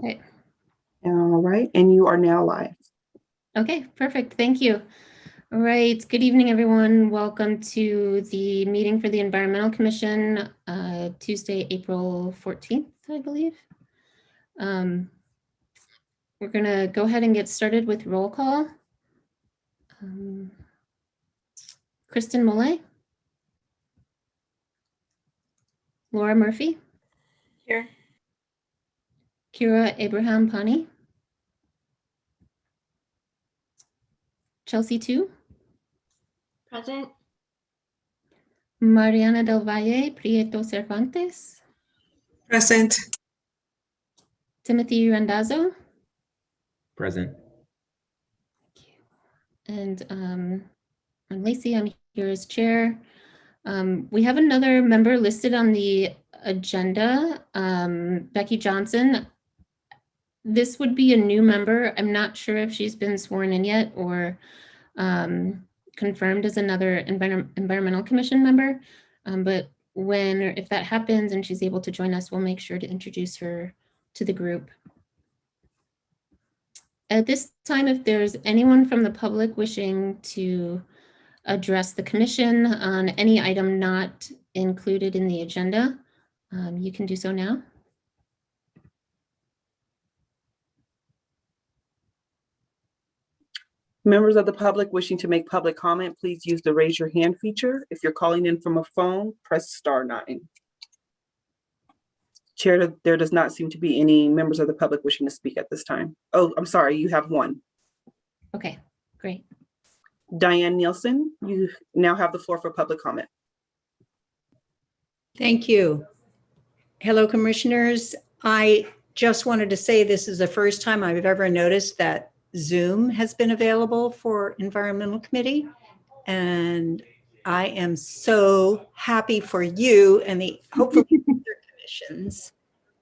Okay. All right, and you are now live. Okay, perfect. Thank you. All right. Good evening, everyone. Welcome to the meeting for the Environmental Commission, Tuesday, April 14th, I believe. We're going to go ahead and get started with roll call. Kristen Mollet. Laura Murphy. Here. Kira Abraham Pani. Chelsea Tu. Present. Mariana del Valle Prieto Cervantes. Present. Timothy Randazzo. Present. And I'm Lacey. I'm here as chair. We have another member listed on the agenda, Becky Johnson. This would be a new member. I'm not sure if she's been sworn in yet or confirmed as another Environmental Commission member. But when or if that happens and she's able to join us, we'll make sure to introduce her to the group. At this time, if there's anyone from the public wishing to address the commission on any item not included in the agenda, you can do so now. Members of the public wishing to make public comment, please use the raise your hand feature. If you're calling in from a phone, press *9. Chair, there does not seem to be any members of the public wishing to speak at this time. Oh, I'm sorry, you have one. Okay, great. Diane Nielsen, you now have the floor for public comment. Thank you. Hello, commissioners. I just wanted to say this is the first time I've ever noticed that Zoom has been available for Environmental Committee. And I am so happy for you and the hopefully other commissions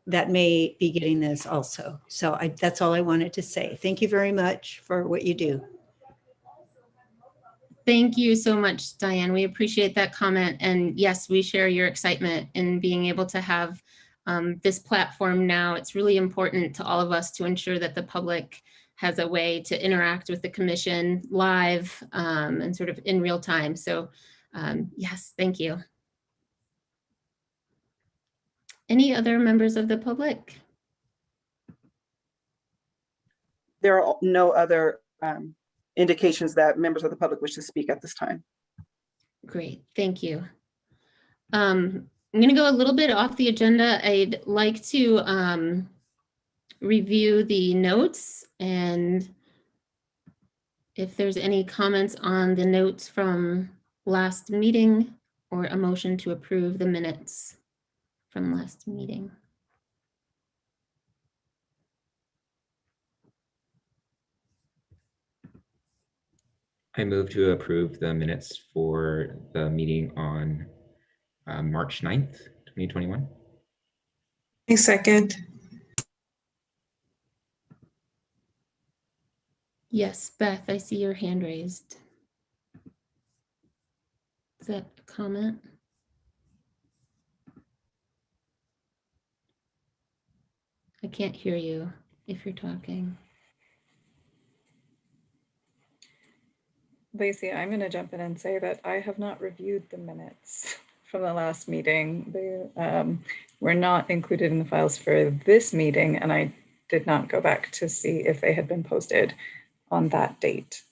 that may be getting this also. So that's all I wanted to say. Thank you very much for what you do. Thank you so much, Diane. We appreciate that comment. And yes, we share your excitement in being able to have this platform now. It's really important to all of us to ensure that the public has a way to interact with the commission live and sort of in real time. So yes, thank you. Any other members of the public? There are no other indications that members of the public wish to speak at this time. Great, thank you. I'm going to go a little bit off the agenda. I'd like to review the notes, and if there's any comments on the notes from last meeting or a motion to approve the minutes from last meeting. I move to approve the minutes for the meeting on March 9th, 2021. A second. Yes, Beth, I see your hand raised. Is that a comment? I can't hear you if you're talking. Lacey, I'm going to jump in and say that I have not reviewed the minutes from the last meeting. They were not included in the files for this meeting, and I did not go back to see if they had been posted on that date.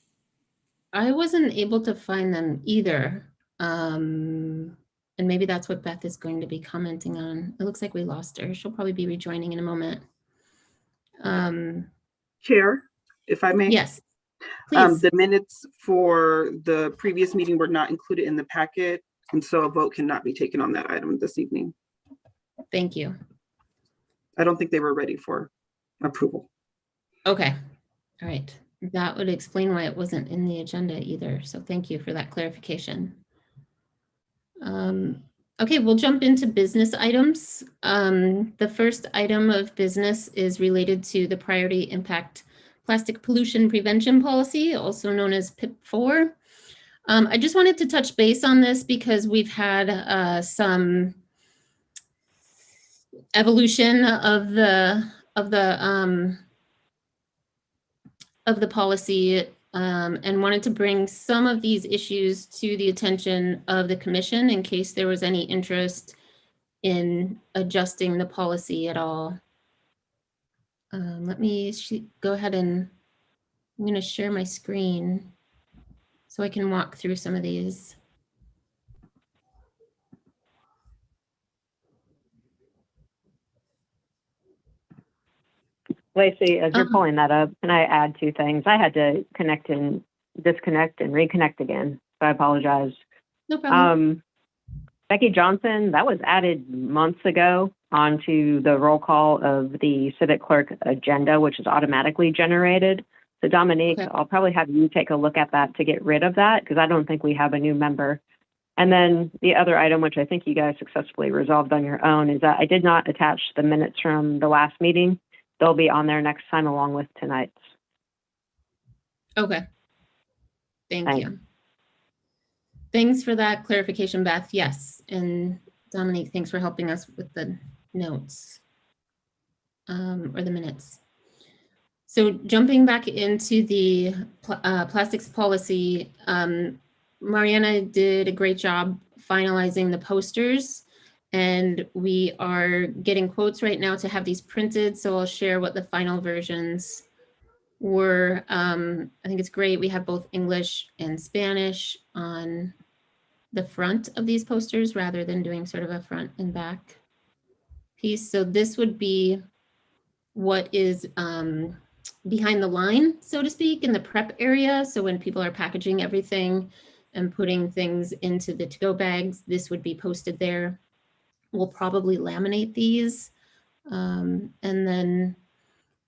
I wasn't able to find them either. And maybe that's what Beth is going to be commenting on. It looks like we lost her. She'll probably be rejoining in a moment. Chair, if I may. Yes, please. The minutes for the previous meeting were not included in the packet, and so a vote cannot be taken on that item this evening. Thank you. I don't think they were ready for approval. Okay, all right. That would explain why it wasn't in the agenda either. So thank you for that clarification. Okay, we'll jump into business items. The first item of business is related to the Priority Impact Plastic Pollution Prevention Policy, also known as PIP4. I just wanted to touch base on this because we've had some evolution of of the policy, and wanted to bring some of these issues to the attention of the commission in case there was any interest in adjusting the policy at all. Let me go ahead and I'm going to share my screen so I can walk through some of these. Lacey, as you're Um, pulling that up, can I add two things? I had to connect and disconnect and reconnect again, so I apologize. No problem. Becky Johnson, that was added months ago onto the roll call of the civic clerk agenda, which is automatically generated. So Dominique, Okay. I'll probably have you take a look at that to get rid of that, because I don't think we have a new member. And then the other item, which I think you guys successfully resolved on your own, is that I did not attach the minutes from the last meeting. They'll be on there next time along with tonight's. Okay. Thank Thanks. you. Thanks for that clarification, Beth. Yes. And Dominique, thanks for helping us with the notes or the minutes. So jumping back into the plastics policy, Mariana did a great job finalizing the posters, and we are getting quotes right now to have these printed. So I'll share what the final versions were. I think it's great. We have both English and Spanish on the front of these posters rather than doing sort of a front and back piece. So this would be what is behind the line, so to speak, in the prep area. So when people are packaging everything and putting things into the to-go bags, this would be posted there. We'll probably laminate these. And then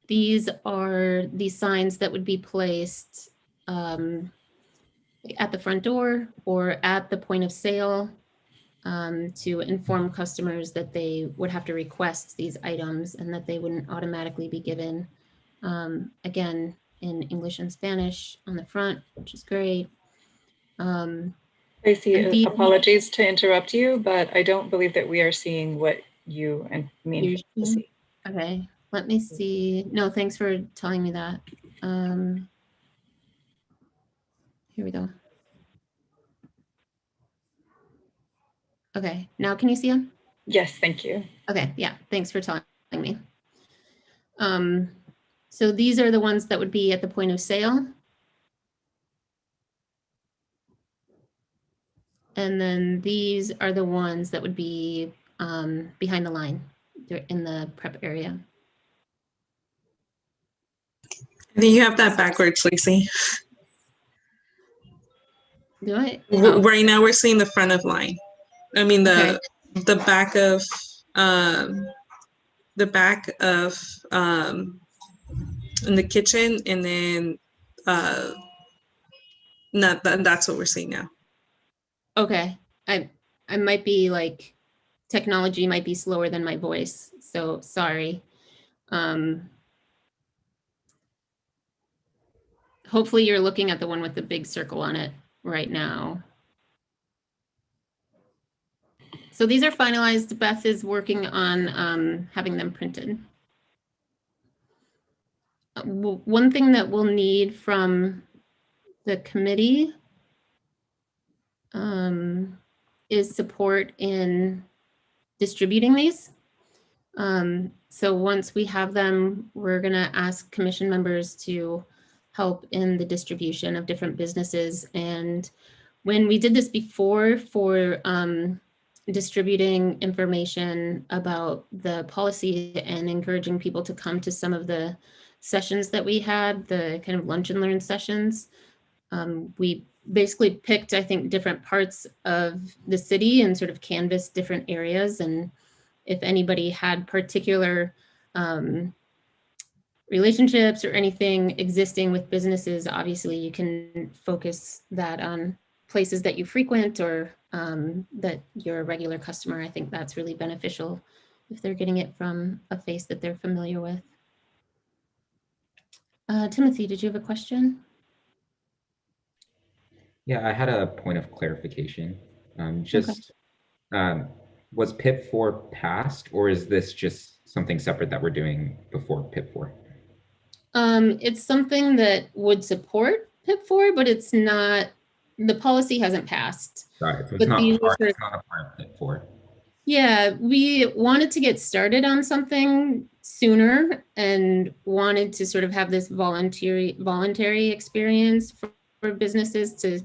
these are the signs that would be placed at the front door or at the point of sale to inform customers that they would have to request these items and that they wouldn't automatically be given. Again, in English and Spanish on the front, which is great. Lacey, apologies to interrupt you, but I don't believe that we are seeing what you and me to see. Okay, let me see. No, thanks for telling me that. Here we go. Okay, now can you see them? Yes, thank you. Okay, yeah, thanks for telling me. So these are the ones that would be at the point of sale. And then these are the ones that would be behind the line. They're in the prep area. I think you have that backwards, Lacey. Do I? Oh, Right now we're seeing the front of line. I mean okay. the back of in the kitchen, and then that's what we're seeing now. Okay. I might be like, technology might be slower than my voice, so sorry. Hopefully you're looking at the one with the big circle on it right now. So these are finalized. Beth is working on having them printed. One thing that we'll need from the committee is support in distributing these. So once we have them, we're going to ask commission members to help in the distribution of different businesses. And when we did this before for distributing information about the policy and encouraging people to come to some of the sessions that we had, the kind of lunch and learn sessions, we basically picked, I think, different parts of the city and sort of canvassed different areas. And if anybody had particular relationships or anything existing with businesses, obviously you can focus that on places that you frequent or that you're a regular customer. I think that's really beneficial if they're getting it from a face that they're familiar with. Timothy, did you have a question? Yeah, I had a point of clarification. Was PIP 4 passed, or is this just something separate that we're doing before PIP 4? It's something that would support PIP 4, but it's not, the policy hasn't passed. Got it. So But these are it's not a part of PIP 4. Yeah, we wanted to get started on something sooner and wanted to sort of have this voluntary experience for businesses to,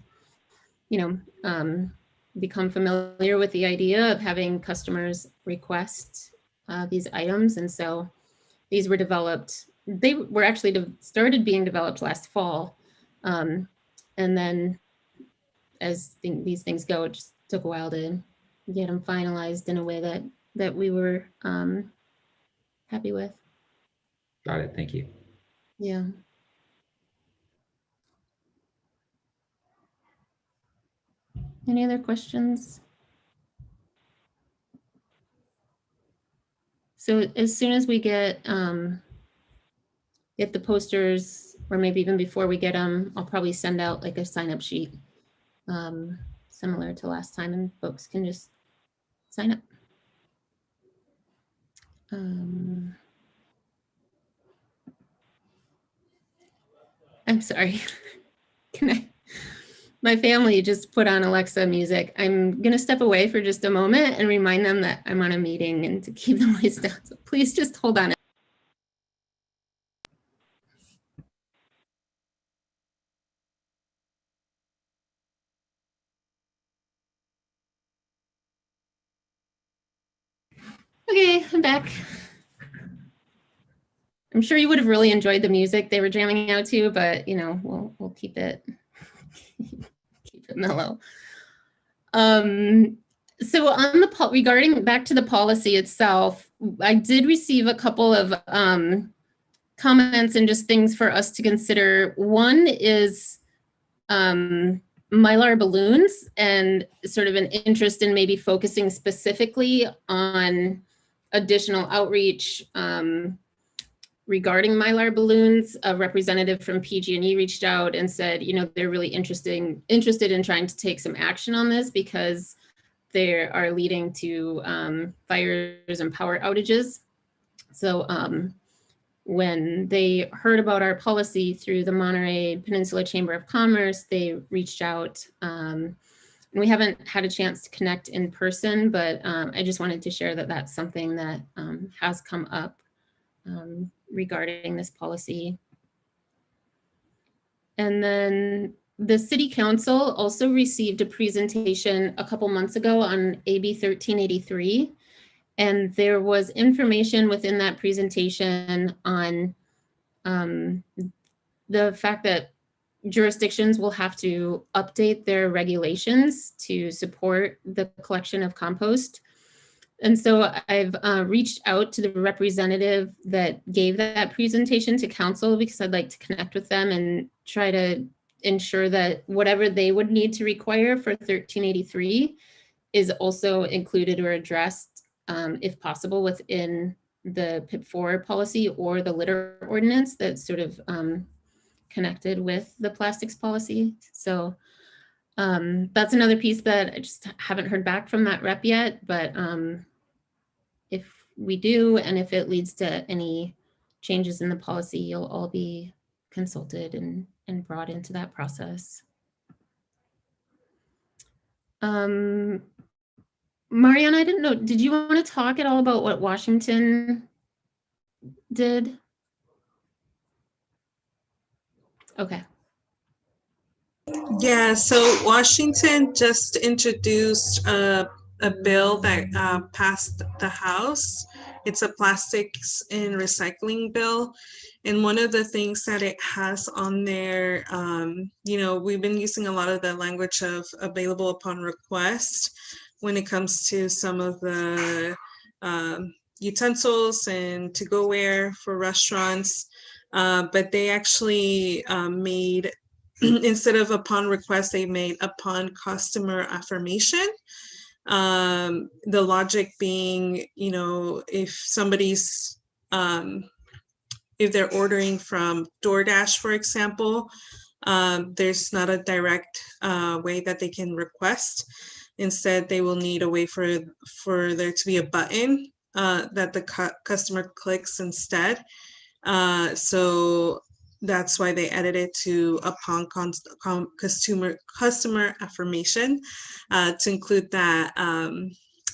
become familiar with the idea of having customers request these items. And so these were developed, they were actually started being developed last fall. And then as these things go, it just took a while to get them finalized in a way that we were happy with. Got it. Thank you. Yeah. Any other questions? So as soon as we get the posters, or maybe even before we get them, I'll probably send out like a sign up sheet similar to last time, and folks can just sign up. I'm sorry. My family just put on Alexa music. I'm going to step away for just a moment and remind them that I'm on a meeting and to keep the noise down. So please just hold on. Okay, I'm back. I'm sure you would have really enjoyed the music they were jamming out to, but we'll keep it mellow. So on the regarding back to the policy itself, I did receive a couple of comments and just things for us to consider. One is Mylar balloons and sort of an interest in maybe focusing specifically on additional outreach regarding Mylar balloons. A representative from PG&E reached out and said, they're really interested in trying to take some action on this because they are leading to fires and power outages. So when they heard about our policy through the Monterey Peninsula Chamber of Commerce, they reached out. And we haven't had a chance to connect in person, but I just wanted to share that that's something that has come up regarding this policy. And then the City Council also received a presentation a couple months ago on AB 1383. And there was information within that presentation on the fact that jurisdictions will have to update their regulations to support the collection of compost. And so I've reached out to the representative that gave that presentation to council because I'd like to connect with them and try to ensure that whatever they would need to require for 1383 is also included or addressed, if possible, within the PIP4 policy or the litter ordinance that's sort of connected with the plastics policy. So that's another piece that I just haven't heard back from that rep yet, but if we do, and if it leads to any changes in the policy, you'll all be consulted and brought into that process. Mariana, I didn't know, did you want to talk at all about what Washington did? Okay. Yeah, so Washington just introduced a bill that passed the House. It's a plastics and recycling bill. And one of the things that it has on there, we've been using a lot of the language of available upon request when it comes to some of the utensils and to-go-ware for restaurants. But they actually made, instead of upon request, they made upon customer affirmation. The logic being, if somebody's, if they're ordering from DoorDash, for example, there's not a direct way that they can request. Instead, they will need a way for there to be a button that the customer clicks instead. So that's why they edited to upon customer affirmation to include that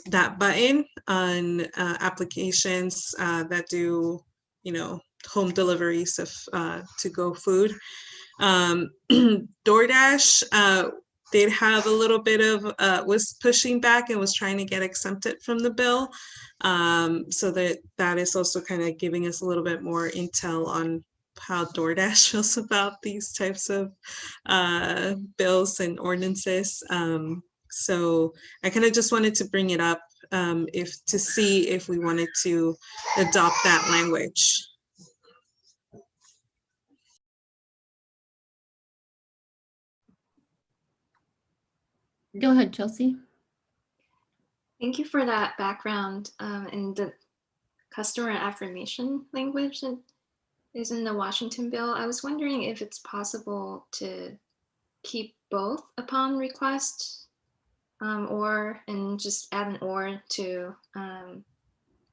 that button on applications that do, home deliveries of to-go food. DoorDash did have a little bit of was pushing back and was trying to get exempted from the bill. So that is also kind of giving us a little bit more intel on how DoorDash feels about these types of bills and ordinances. So I kind of just wanted to bring it up to see if we wanted to adopt that language. Go ahead, Chelsea. Thank you for that background in the customer affirmation language that is in the Washington bill. I was wondering if it's possible to keep both upon request and just add an or to and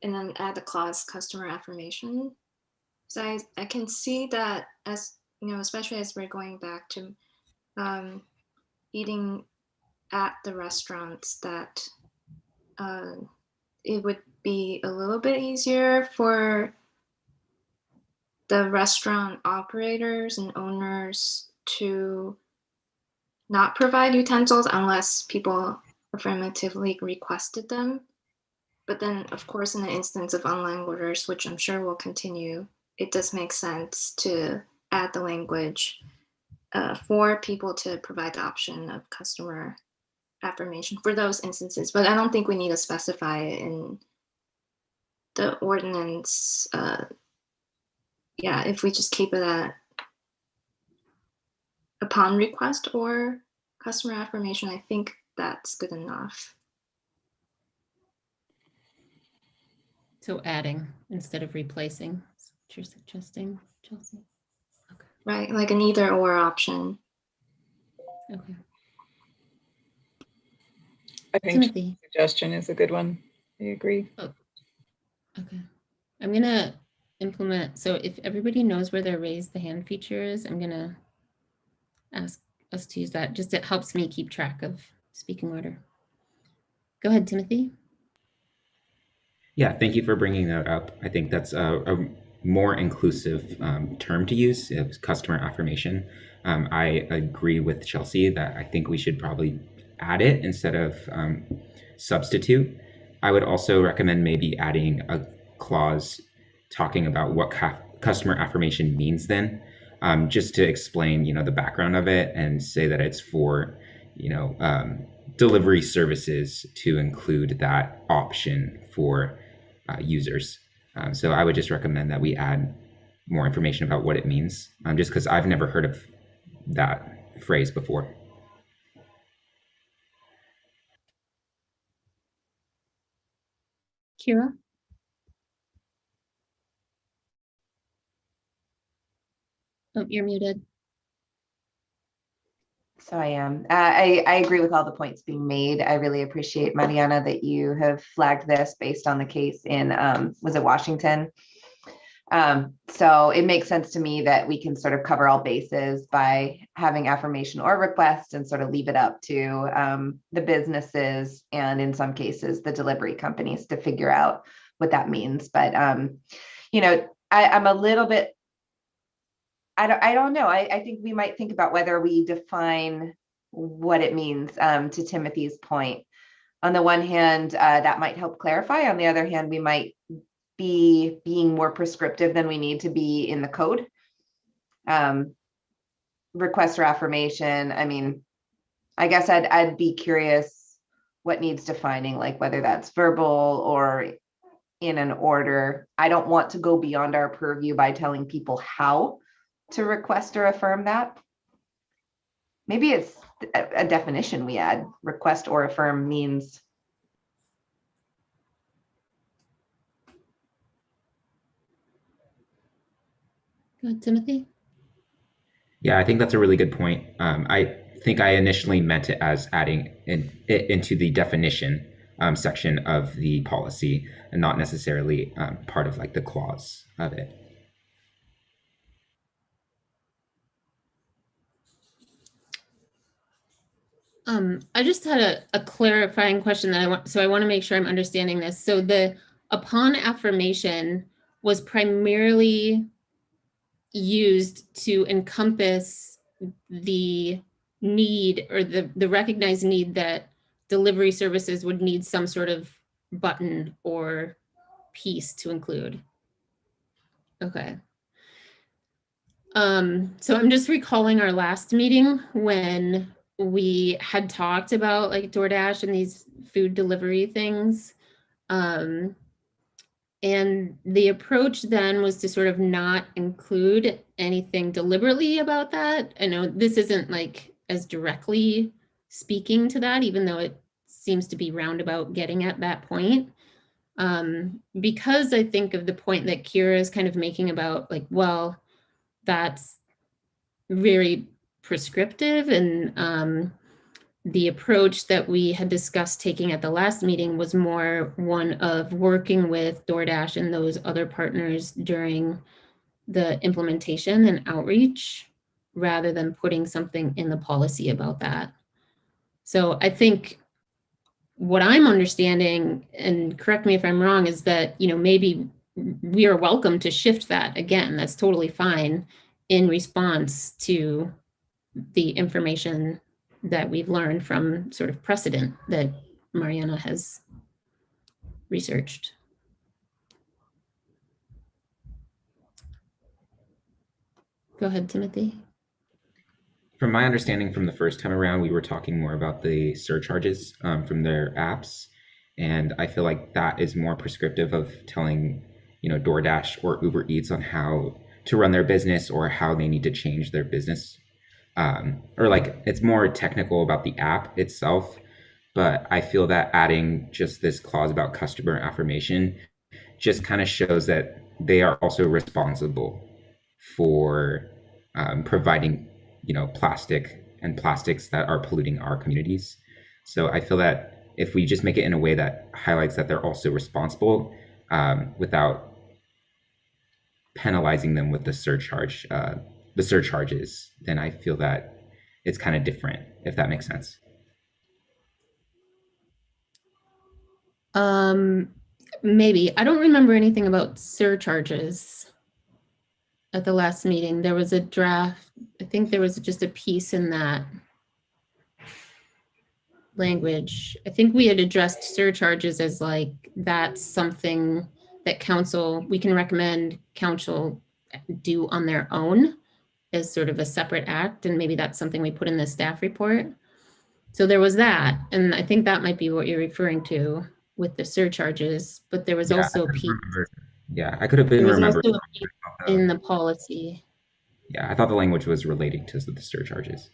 then add the clause customer affirmation. So I can see that, as especially as we're going back to eating at the restaurants, that it would be a little bit easier for the restaurant operators and owners to not provide utensils unless people affirmatively requested them. But then, of course, in the instance of online orders, which I'm sure will continue, it does make sense to add the language for people to provide the option of customer affirmation for those instances. But I don't think we need to specify it in the ordinance. Yeah, if we just keep it at upon request or customer affirmation, I think that's good enough. So adding instead of replacing, is what you're suggesting, Chelsea? Okay. Right, like an either or option. Okay. I think Timothy. suggestion is a good one. I agree. Oh, okay. I'm gonna implement, so if everybody knows where their raise the hand feature is, I'm gonna ask us to use that. Just it helps me keep track of speaking order. Go ahead, Timothy. Yeah, thank you for bringing that up. I think that's a more inclusive term to use, customer affirmation. I agree with Chelsea that I think we should probably add it instead of substitute. I would also recommend maybe adding a clause talking about what customer affirmation means then, just to explain, the background of it and say that it's for, delivery services to include that option for users. So I would just recommend that we add more information about what it means, just because I've never heard of that phrase before. Kira? Oh, you're muted. So I am. I agree with all the points being made. I really appreciate, Mariana, that you have flagged this based on the case in, was it Washington? So it makes sense to me that we can sort of cover all bases by having affirmation or request and sort of leave it up to the businesses and in some cases the delivery companies to figure out what that means. But, I'm a little bit, I don't know. I think we might think about whether we define what it means, to Timothy's point. On the one hand, that might help clarify. On the other hand, we might be being more prescriptive than we need to be in the code. Request or affirmation. I mean, I guess I'd be curious what needs defining, like whether that's verbal or in an order. I don't want to go beyond our purview by telling people how to request or affirm that. Maybe it's a definition we add. Request or affirm means. Go ahead, Timothy. Yeah, I think that's a really good point. I think I initially meant it as adding it into the definition section of the policy and not necessarily part of like the clause of it. I just had a clarifying question that I want to make sure I'm understanding this. So the upon affirmation was primarily used to encompass the need or the recognized need that delivery services would need some sort of button or piece to include. Okay. So I'm just recalling our last meeting when we had talked about like DoorDash and these food delivery things. And the approach then was to sort of not include anything deliberately about that. I know this isn't like as directly speaking to that, even though it seems to be roundabout getting at that point. Because I think of the point that Kira is kind of making about like, well, that's very prescriptive, and the approach that we had discussed taking at the last meeting was more one of working with DoorDash and those other partners during the implementation and outreach, rather than putting something in the policy about that. So I think what I'm understanding, and correct me if I'm wrong, is that, you know, maybe we are welcome to shift that again. That's totally fine in response to the information that we've learned from sort of precedent that Mariana has researched. Go ahead, Timothy. From my understanding from the first time around, we were talking more about the surcharges from their apps. And I feel like that is more prescriptive of telling, you know, DoorDash or Uber Eats on how to run their business or how they need to change their business. Or like it's more technical about the app itself. But I feel that adding just this clause about customer affirmation just kind of shows that they are also responsible for providing, you know, plastic and plastics that are polluting our communities. So I feel that if we just make it in a way that highlights that they're also responsible without penalizing them with the surcharges, then I feel that it's kind of different, if that makes sense. Maybe. I don't remember anything about surcharges at the last meeting. There was a draft. I think there was just a piece in that language. I think we had addressed surcharges as like, that's something that we can recommend council do on their own as sort of a separate act. And maybe that's something we put in the staff report. So there was that. And I think that might be what you're referring to with the surcharges, but there was also a piece. Yeah, I could have been There was remembering. also a piece in the policy. Yeah, I thought the language was relating to the surcharges.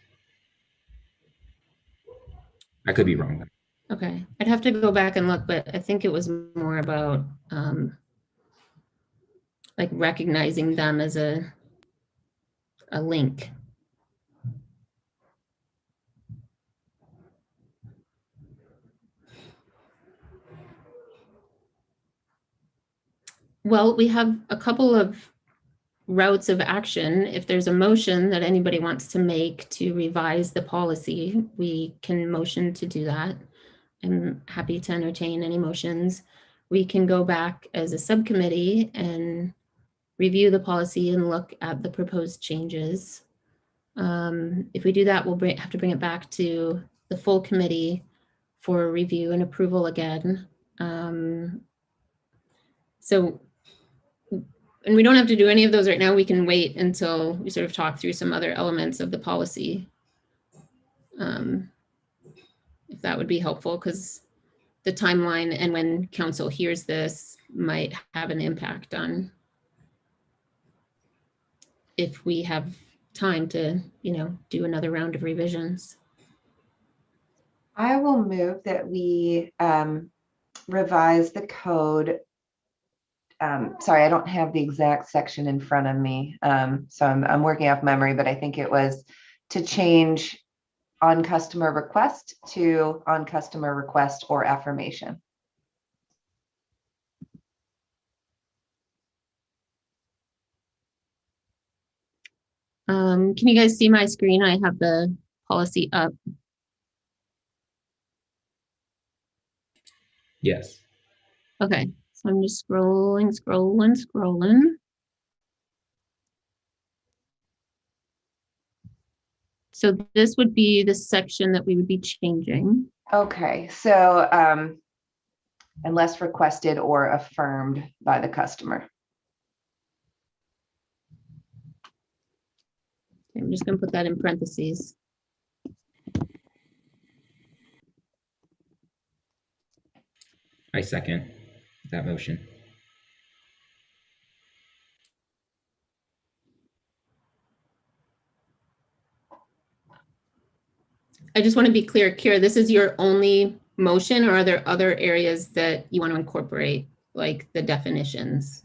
I could be wrong though. Okay, I'd have to go back and look, but I think it was more about like recognizing them as a link. Well, we have a couple of routes of action. If there's a motion that anybody wants to make to revise the policy, we can motion to do that. I'm happy to entertain any motions. We can go back as a subcommittee and review the policy and look at the proposed changes. If we do that, we'll have to bring it back to the full committee for review and approval again. And we don't have to do any of those right now. We can wait until we sort of talk through some other elements of the policy. If that would be helpful, because the timeline and when council hears this might have an impact on if we have time to, you know, do another round of revisions. I will move that we revise the code. Sorry, I don't have the exact section in front of me. So I'm working off memory, but I think it was to change on customer request to on customer request or affirmation. Can you guys see my screen? I have the policy up. Yes. Okay, so I'm just scrolling. So this would be the section that we would be changing. Okay, so unless requested or affirmed by the customer. I'm just gonna put that in parentheses. I second that motion. I just want to be clear, Kira, this is your only motion, or are there other areas that you want to incorporate, like the definitions?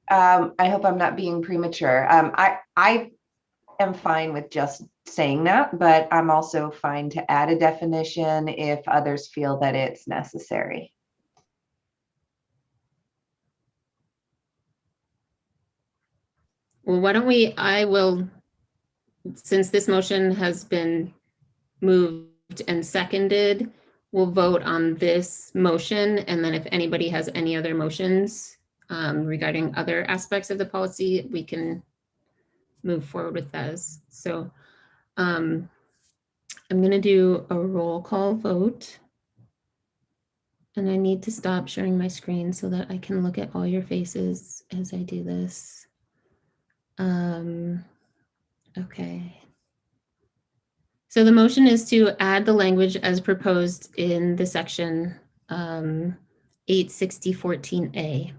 I hope I'm not being premature. I am fine with just saying that, but I'm also fine to add a definition if others feel that it's necessary. Well, why don't we, I will, since this motion has been moved and seconded, we'll vote on this motion. And then if anybody has any other motions regarding other aspects of the policy, we can move forward with those. So I'm going to do a roll call vote. And I need to stop sharing my screen so that I can look at all your faces as I do this. Okay. So the motion is to add the language as proposed in the section 860.14a.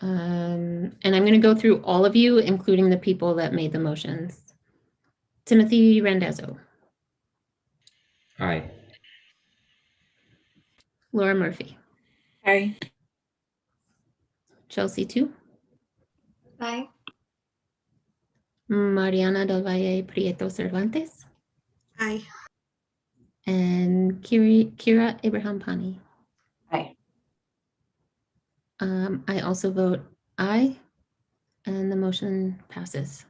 And I'm going to go through all of you, including the people that made the motions. Timothy Randazzo. Aye. Laura Murphy. Aye. Chelsea Tu. Aye. Mariana del Valle Prieto Cervantes. Aye. And Kira Abraham Pani. Aye. I also vote aye, and the motion passes.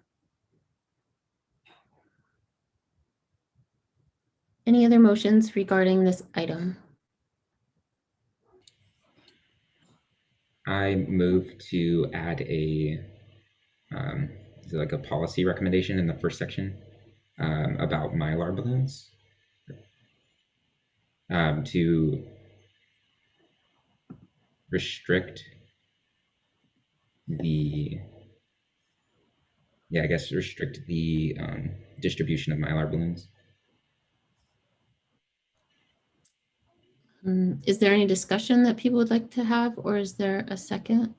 Any other motions regarding this item? I move to add a is it like a policy recommendation in the first section about Mylar balloons to restrict the restrict the distribution of Mylar balloons. Is there any discussion that people would like to have, or is there a second?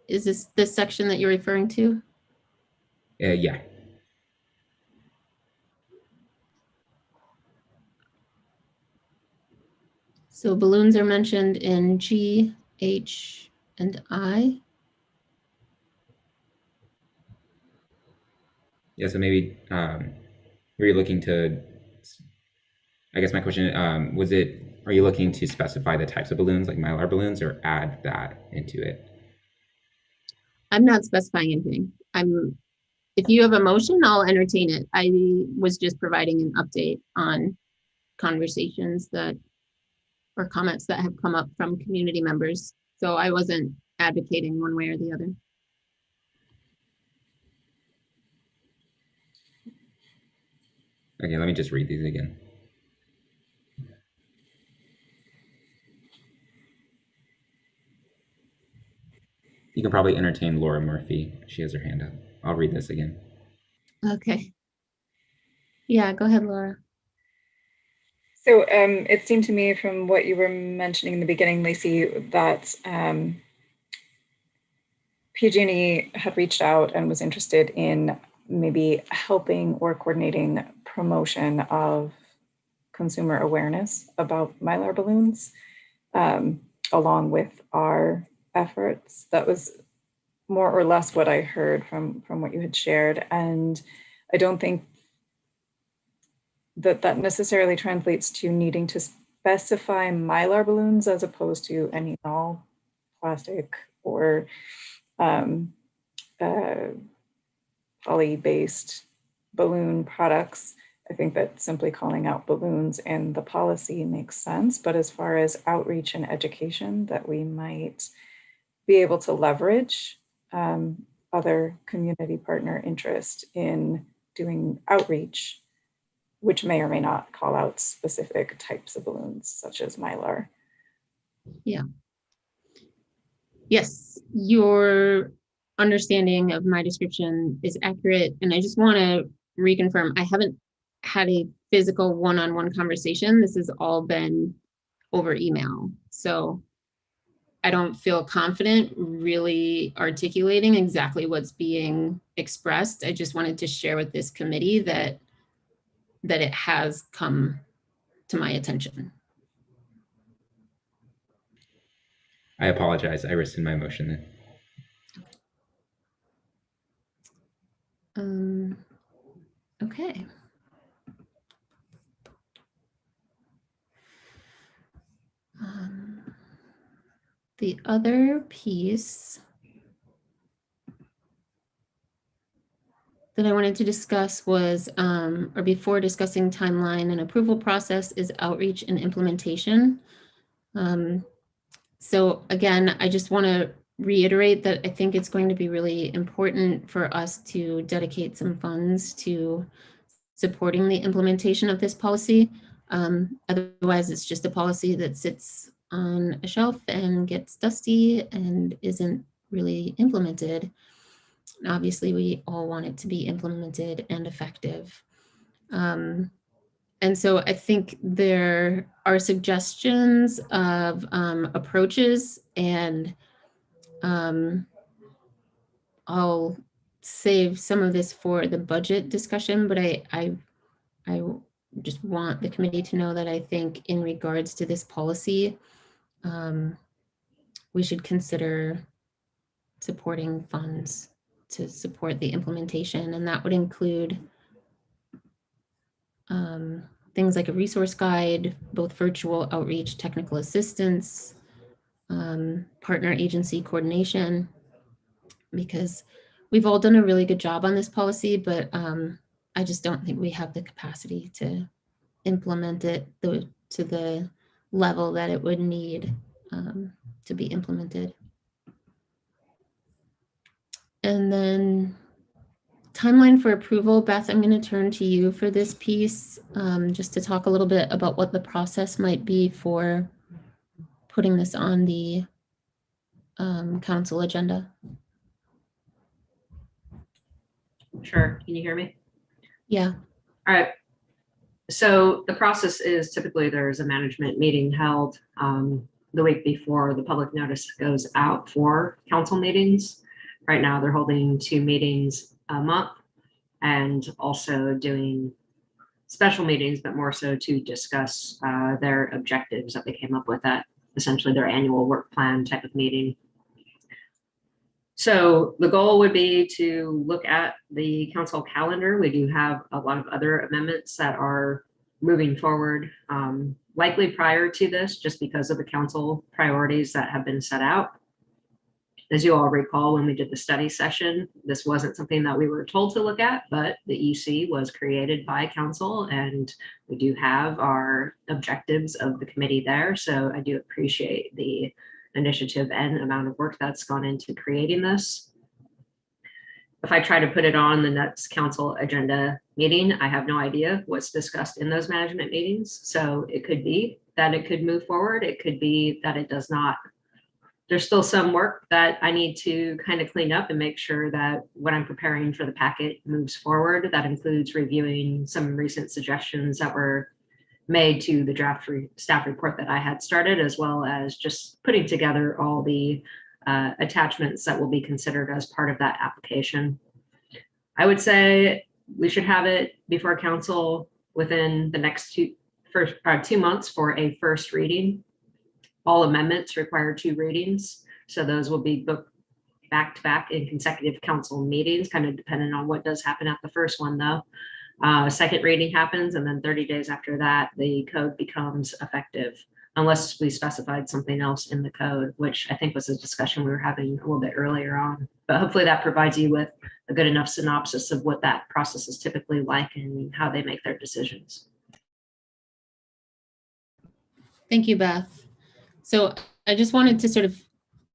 Is this section that you're referring to? Yeah. So balloons are mentioned in G, H, and I. Yeah, so maybe were you looking to, I guess my question, are you looking to specify the types of balloons like Mylar balloons or add that into it? I'm not specifying anything. If you have a motion, I'll entertain it. I was just providing an update on conversations or comments that have come up from community members. So I wasn't advocating one way or the other. Okay, let me just read these again. You can probably entertain Laura Murphy. She has her hand up. I'll read this again. Okay. Yeah, go ahead, Laura. So it seemed to me from what you were mentioning in the beginning, Lacey, that PG&E had reached out and was interested in maybe helping or coordinating promotion of consumer awareness about Mylar balloons, along with our efforts. That was more or less what I heard from what you had shared. And I don't think that necessarily translates to needing to specify Mylar balloons as opposed to any all plastic or poly-based balloon products. I think that simply calling out balloons in the policy makes sense. But as far as outreach and education, that we might be able to leverage other community partner interest in doing outreach, which may or may not call out specific types of balloons, such as Mylar. Yeah. Yes, your understanding of my description is accurate. And I just want to reconfirm, I haven't had a physical one-on-one conversation. This has all been over email. So I don't feel confident really articulating exactly what's being expressed. I just wanted to share with this committee that it has come to my attention. I apologize. I rescind my motion then. Okay. The other piece that I wanted to discuss was, or before discussing timeline and approval process, is outreach and implementation. So again, I just want to reiterate that I think it's going to be really important for us to dedicate some funds to supporting the implementation of this policy. Otherwise, it's just a policy that sits on a shelf and gets dusty and isn't really implemented. And obviously, we all want it to be implemented and effective. And so I think there are suggestions of approaches, and I'll save some of this for the budget discussion, but I just want the committee to know that I think in regards to this policy, we should consider supporting funds to support the implementation. And that would include things like a resource guide, both virtual outreach, technical assistance, partner agency coordination, because we've all done a really good job on this policy, but I just don't think we have the capacity to implement it to the level that it would need to be implemented. And then timeline for approval. Beth, I'm going to turn to you for this piece, just to talk a little bit about what the process might be for putting this on the council agenda. Sure. Can you hear me? Yeah. All right. So the process is typically there's a management meeting held the week before the public notice goes out for council meetings. Right now they're holding 2 meetings a month and also doing special meetings, but more so to discuss their objectives that they came up with at essentially their annual work plan type of meeting. So the goal would be to look at the council calendar. We do have a lot of other amendments that are moving forward, likely prior to this, just because of the council priorities that have been set out. As you all recall, when we did the study session, this wasn't something that we were told to look at, but the EC was created by council, and we do have our objectives of the committee there. So I do appreciate the initiative and amount of work that's gone into creating this. If I try to put it on the next council agenda meeting, I have no idea what's discussed in those management meetings. So it could be that it could move forward. It could be that it does not. There's still some work that I need to kind of clean up and make sure that what I'm preparing for the packet moves forward. That includes reviewing some recent suggestions that were made to the draft staff report that I had started, as well as just putting together all the attachments that will be considered as part of that application. I would say we should have it before council within the next 2 months for a first reading. All amendments require 2 readings, so those will be back-to-back in consecutive council meetings, kind of depending on what does happen at the first one though. Second reading happens, and then 30 days after that, the code becomes effective, unless we specified something else in the code, which I think was a discussion we were having a little bit earlier on. But hopefully that provides you with a good enough synopsis of what that process is typically like and how they make their decisions. Thank you, Beth. So I just wanted to sort of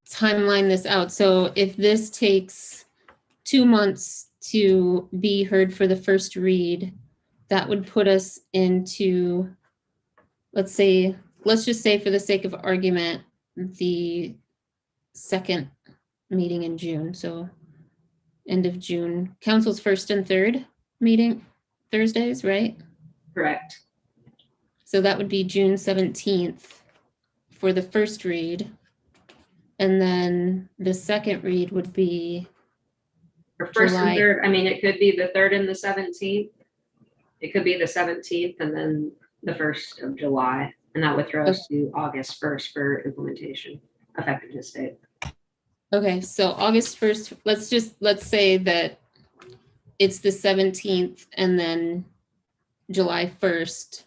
timeline this out. So if this takes 2 months to be heard for the first read, that would put us into, let's just say for the sake of argument, the second meeting in June. So end of June, council's first and third meeting Thursdays, right? Correct. So that would be June 17th for the first read. And then the second read would be Or first July. and third, I mean, it could be the 3rd and the 17th. It could be the 17th and then the 1st of July. And that would throw us to August 1st for implementation, effectiveness date. Okay, so August 1st, let's say that it's the 17th and then July 1st.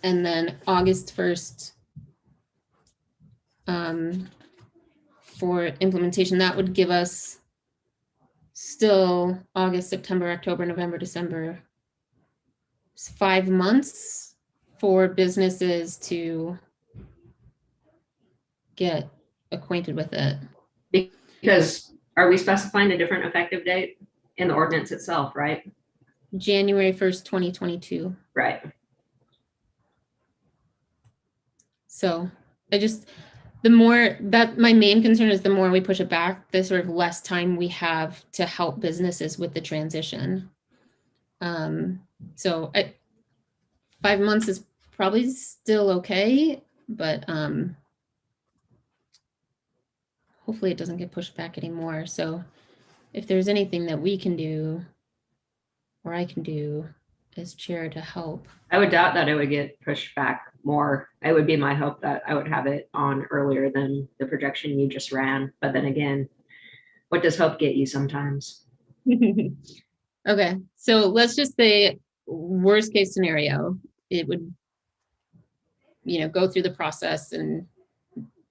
And then August 1st for implementation. That would give us still August, September, October, November, December. It's 5 months for businesses to get acquainted with it. Because are we specifying a different effective date in the ordinance itself, right? January 1st, 2022. Right. So the more that my main concern is the more we push it back, the sort of less time we have to help businesses with the transition. So 5 months is probably still okay, but hopefully it doesn't get pushed back anymore. So if there's anything that we can do or I can do as chair to help. I would doubt that it would get pushed back more. It would be my hope that I would have it on earlier than the projection you just ran. But then again, what does hope get you sometimes? Okay, so let's just say worst case scenario, it would, go through the process and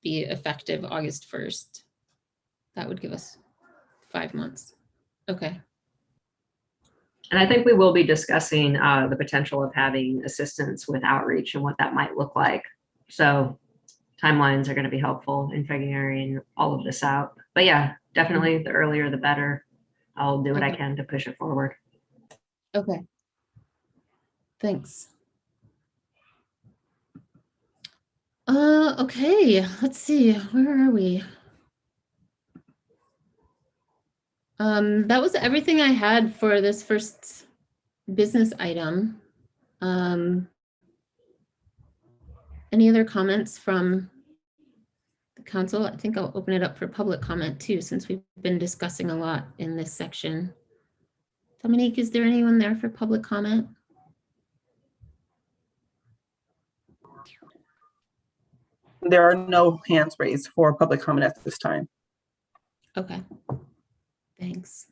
be effective August 1st. That would give us 5 months. Okay. And I think we will be discussing the potential of having assistance with outreach and what that might look like. So timelines are going to be helpful in figuring all of this out. But yeah, definitely the earlier the better. I'll do what I can to push it forward. Okay. Thanks. Okay, let's see, where are we? That was everything I had for this first business item. Any other comments from the council? I think I'll open it up for public comment too, since we've been discussing a lot in this section. Dominique, is there anyone there for public comment? There are no hands raised for public comment at this time. Okay, thanks.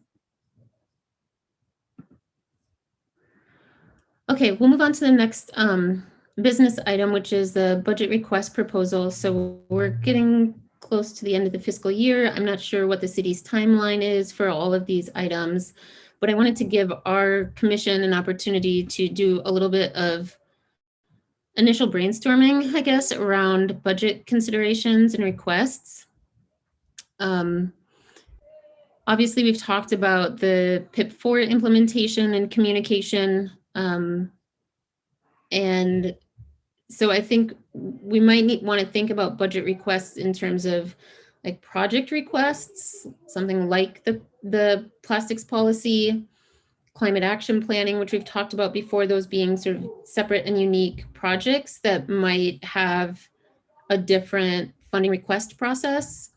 Okay, we'll move on to the next business item, which is the budget request proposal. So we're getting close to the end of the fiscal year. I'm not sure what the city's timeline is for all of these items, but I wanted to give our commission an opportunity to do a little bit of initial brainstorming, I guess, around budget considerations and requests. Obviously, we've talked about the PIP4 implementation and communication. And so I think we might want to think about budget requests in terms of like project requests, something like the plastics policy, climate action planning, which we've talked about before, those being sort of separate and unique projects that might have a different funding request process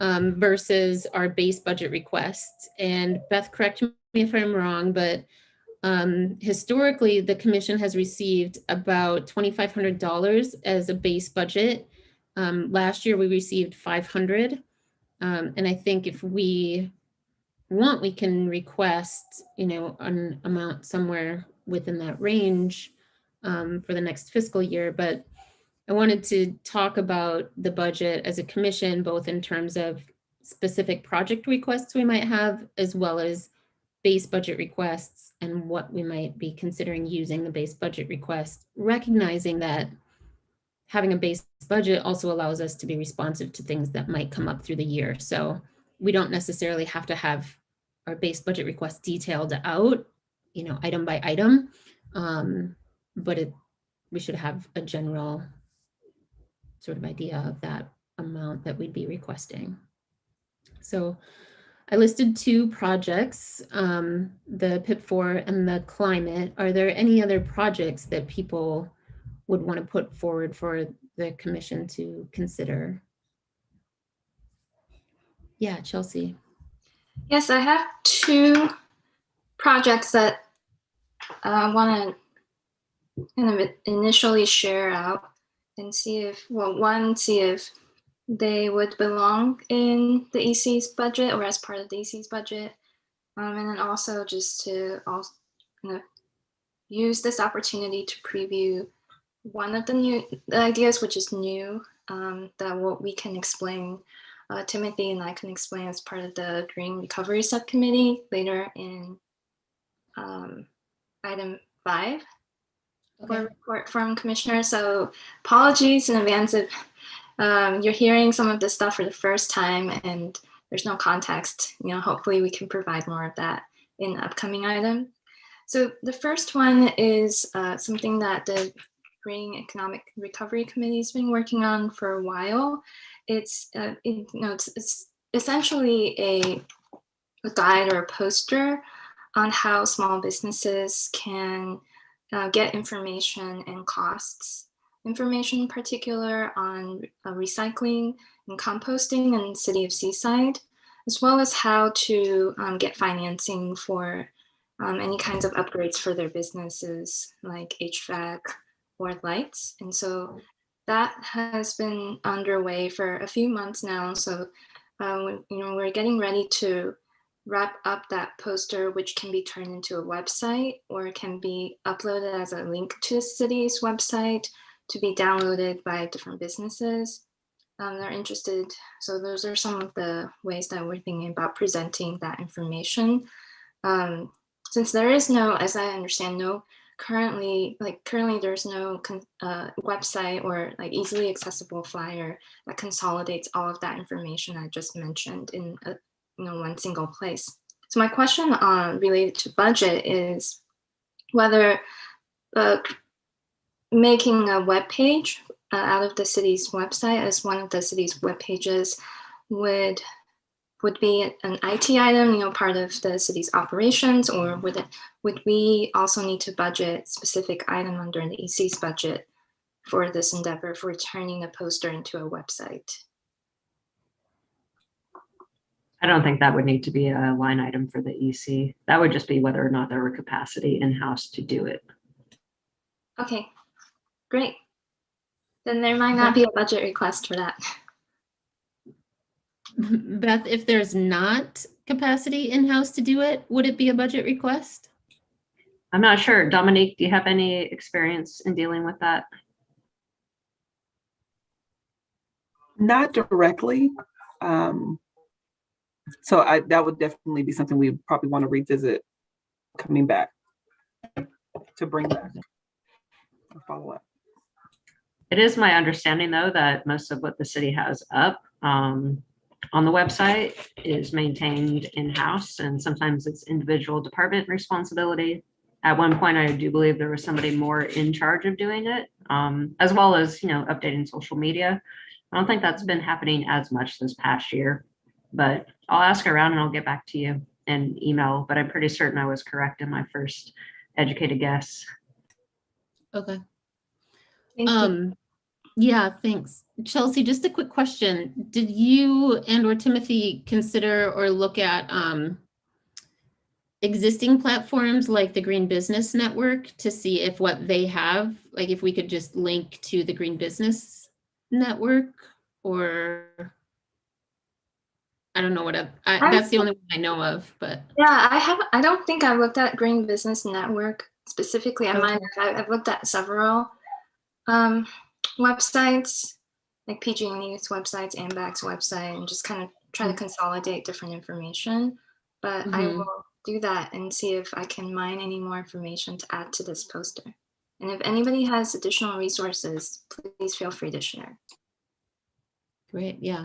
versus our base budget requests. And Beth, correct me if I'm wrong, but historically, the commission has received about $2,500 as a base budget. Last year, we received $500. And I think if we want, we can request, an amount somewhere within that range for the next fiscal year. But I wanted to talk about the budget as a commission, both in terms of specific project requests we might have, as well as base budget requests and what we might be considering using the base budget request, recognizing that having a base budget also allows us to be responsive to things that might come up through the year. So we don't necessarily have to have our base budget request detailed out, item by item, but we should have a general sort of idea of that amount that we'd be requesting. So I listed 2 projects, the PIP4 and the climate. Are there any other projects that people would want to put forward for the commission to consider? Yeah, Chelsea. Yes, I have 2 projects that I want to kind of initially share out and see if, see if they would belong in the EC's budget or as part of the EC's budget. And then also just to also kind of use this opportunity to preview one of the ideas, which is new, that what we can explain, Timothy and I can explain as part of the Green Recovery Subcommittee later in item 5 for a report from Commissioner. So apologies in advance if you're hearing some of this stuff for the first time and there's no context. Hopefully we can provide more of that in the upcoming item. So the first one is something that the Green Economic Recovery Committee has been working on for a while. It's essentially a guide or a poster on how small businesses can get information and costs. Information in particular on recycling and composting in the city of Seaside, as well as how to get financing for any kinds of upgrades for their businesses like HVAC or lights. And so that has been underway for a few months now. So we're getting ready to wrap up that poster, which can be turned into a website or can be uploaded as a link to the city's website to be downloaded by different businesses. They're interested. So those are some of the ways that we're thinking about presenting that information. Since there is no, as I understand, currently there's no website or easily accessible flyer that consolidates all of that information I just mentioned in one single place. So my question related to budget is whether making a web page out of the city's website as one of the city's web pages would be an IT item, part of the city's operations, or would we also need to budget specific item under the EC's budget for this endeavor for turning a poster into a website? I don't think that would need to be a line item for the EC. That would just be whether or not there were capacity in-house to do it. Okay, great. Then there might not be a budget request for that. Beth, if there's not capacity in-house to do it, would it be a budget request? I'm not sure. Dominique, do you have any experience in dealing with that? Not directly. So that would definitely be something we probably want to revisit coming back to bring back a follow-up. It is my understanding, though, that most of what the city has up on the website is maintained in-house, and sometimes it's individual department responsibility. At one point, I do believe there was somebody more in charge of doing it, as well as, updating social media. I don't think that's been happening as much this past year, but I'll ask around and I'll get back to you in email, but I'm pretty certain I was correct in my first educated guess. Okay. Thank you. Yeah, thanks. Chelsea, just a quick question. Did you and or Timothy consider or look at existing platforms like the Green Business Network to see if what they have, if we could just link to the Green Business Network, or? I don't know what I- that's the only one I know of, but Yeah, I don't think I've looked at Green Business Network specifically. I've looked at several websites, like PG&E's websites, AMBAC's website, and just kind of try to consolidate different information. But I Mhm. will do that and see if I can mine any more information to add to this poster. And if anybody has additional resources, please feel free to share. great. Yeah.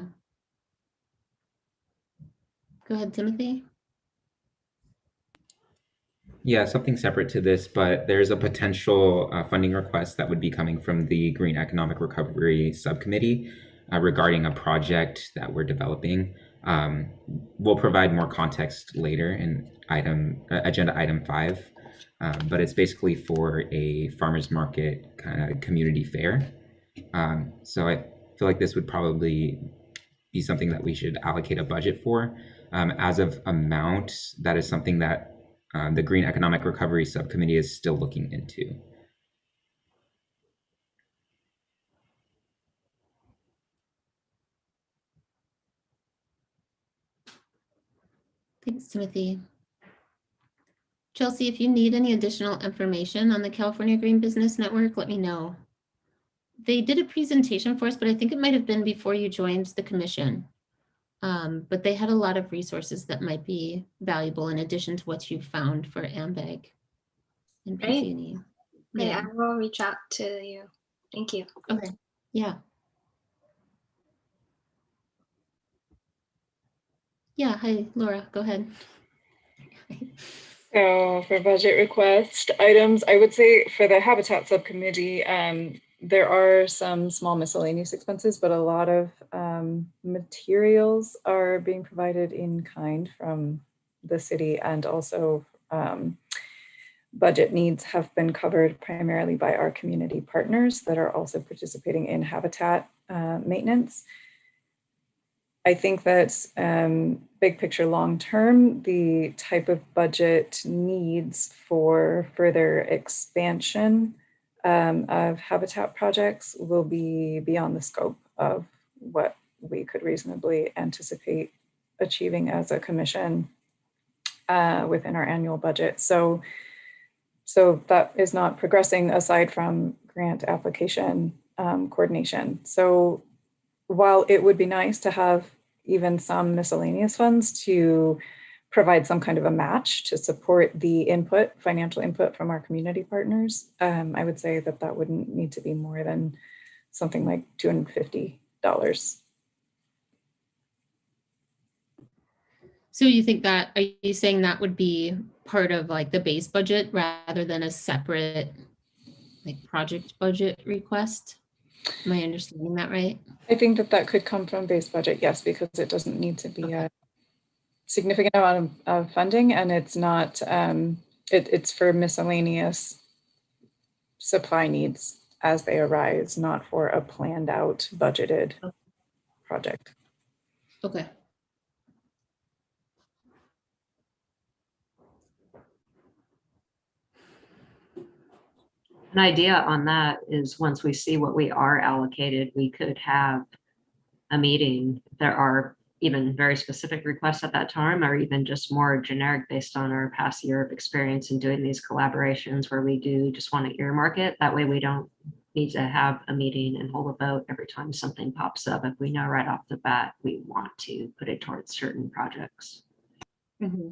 Go ahead, Timothy. Yeah, something separate to this, but there's a potential funding request that would be coming from the Green Economic Recovery Subcommittee regarding a project that we're developing. We'll provide more context later in agenda item 5, but it's basically for a farmers market kind of community fair. So I feel like this would probably be something that we should allocate a budget for. As of amount, that is something that the Green Economic Recovery Subcommittee is still looking into. Thanks, Timothy. Chelsea, if you need any additional information on the California Green Business Network, let me know. They did a presentation for us, but I think it might have been before you joined the commission. But they had a lot of resources that might be valuable in addition to what you found for AMBAG and Great. PG&E. Okay, Yeah. I will reach out to you. Thank you. Okay. Yeah. Yeah. Hi, Laura. Go ahead. So for budget request items, I would say for the Habitat Subcommittee, there are some small miscellaneous expenses, but a lot of materials are being provided in kind from the city, and also budget needs have been covered primarily by our community partners that are also participating in habitat maintenance. I think that big picture long term, the type of budget needs for further expansion of habitat projects will be beyond the scope of what we could reasonably anticipate achieving as a commission within our annual budget. So that is not progressing aside from grant application coordination. So while it would be nice to have even some miscellaneous funds to provide some kind of a match to support the input, financial input from our community partners, I would say that that wouldn't need to be more than something like $250. So you think that, are you saying that would be part of like the base budget rather than a separate like project budget request? Am I understanding that right? I think that that could come from base budget, yes, because it doesn't need to be a significant amount of funding, and it's not, it's for miscellaneous supply needs as they arise, not for a planned out budgeted project. Okay. An idea on that is once we see what we are allocated, we could have a meeting. If there are even very specific requests at that time, or even just more generic based on our past year of experience in doing these collaborations where we do just want to earmark it. That way we don't need to have a meeting and hold a vote every time something pops up. If we know right off the bat, we want to put it towards certain projects. Mm-hmm.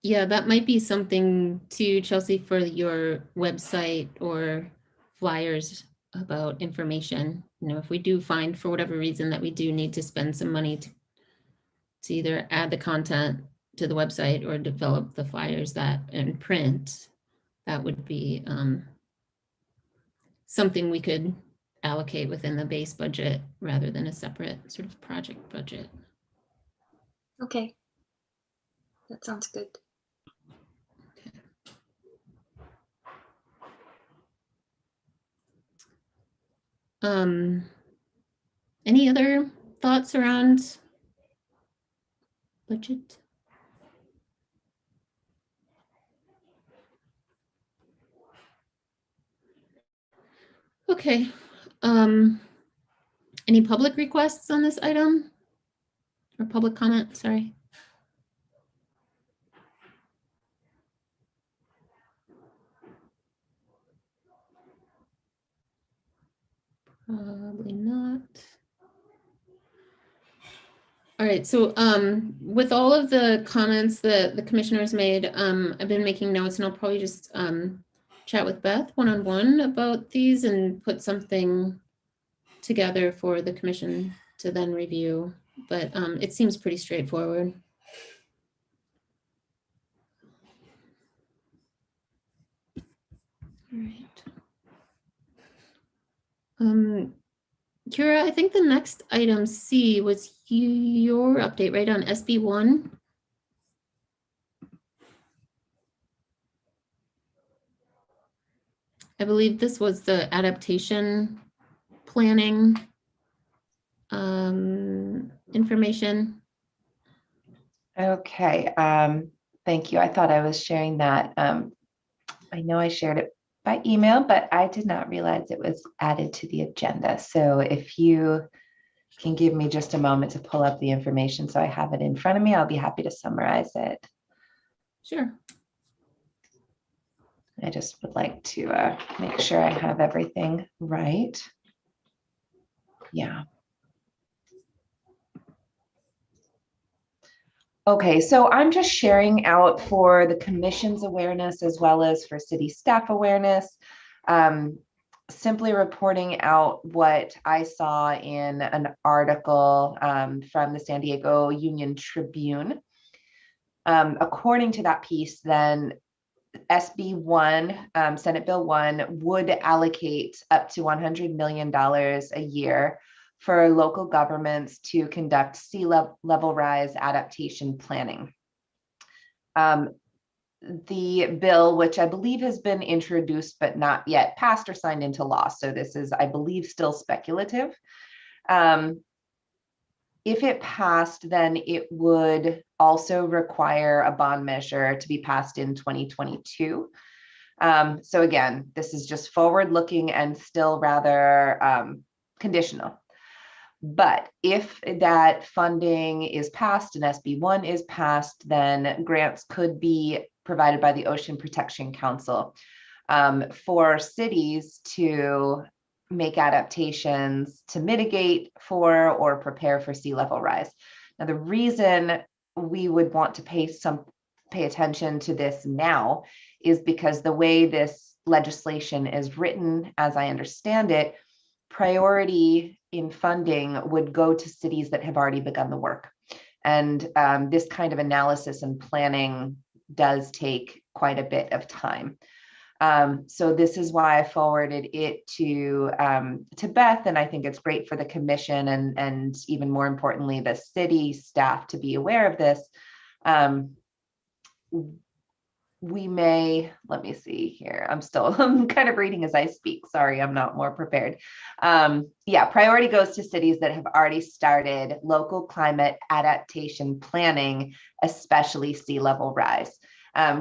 Yeah, that might be something too, Chelsea, for your website or flyers about information. You know, if we do find for whatever reason that we do need to spend some money to either add the content to the website or develop the flyers that in print, that would be something we could allocate within the base budget rather than a separate sort of project budget. Okay. That sounds good. Any other thoughts around budget? Okay. Any public requests on this item? Or public comment, sorry. Probably not. All right, so with all of the comments that the commissioners made, I've been making notes, and I'll probably just chat with Beth one-on-one about these and put something together for the commission to then review. But it seems pretty straightforward. All right. Kira, I think the next item C was your update, right, on SB1? I believe this was the adaptation planning information. Okay, thank you. I thought I was sharing that. I know I shared it by email, but I did not realize it was added to the agenda. So if you can give me just a moment to pull up the information so I have it in front of me, I'll be happy to summarize it. Sure. I just would like to make sure I have everything right. Yeah. Okay, so I'm just sharing out for the commission's awareness as well as for city staff awareness, simply reporting out what I saw in an article from the San Diego Union Tribune. According to that piece, then SB 1, Senate Bill 1, would allocate up to $100 million a year for local governments to conduct sea level rise adaptation planning. The bill, which I believe has been introduced but not yet passed or signed into law, so this is, I believe, still speculative. If it passed, then it would also require a bond measure to be passed in 2022. So again, this is just forward-looking and still rather conditional. But if that funding is passed and SB 1 is passed, then grants could be provided by the Ocean Protection Council for cities to make adaptations to mitigate for or prepare for sea level rise. Now, the reason we would want to pay attention to this now is because the way this legislation is written, as I understand it, priority in funding would go to cities that have already begun the work. And this kind of analysis and planning does take quite a bit of time. So this is why I forwarded it to Beth, and I think it's great for the commission and even more importantly, the city staff to be aware of this. We may, let me see here. I'm kind of reading as I speak. Sorry, I'm not more prepared. Yeah, priority goes to cities that have already started local climate adaptation planning, especially sea level rise.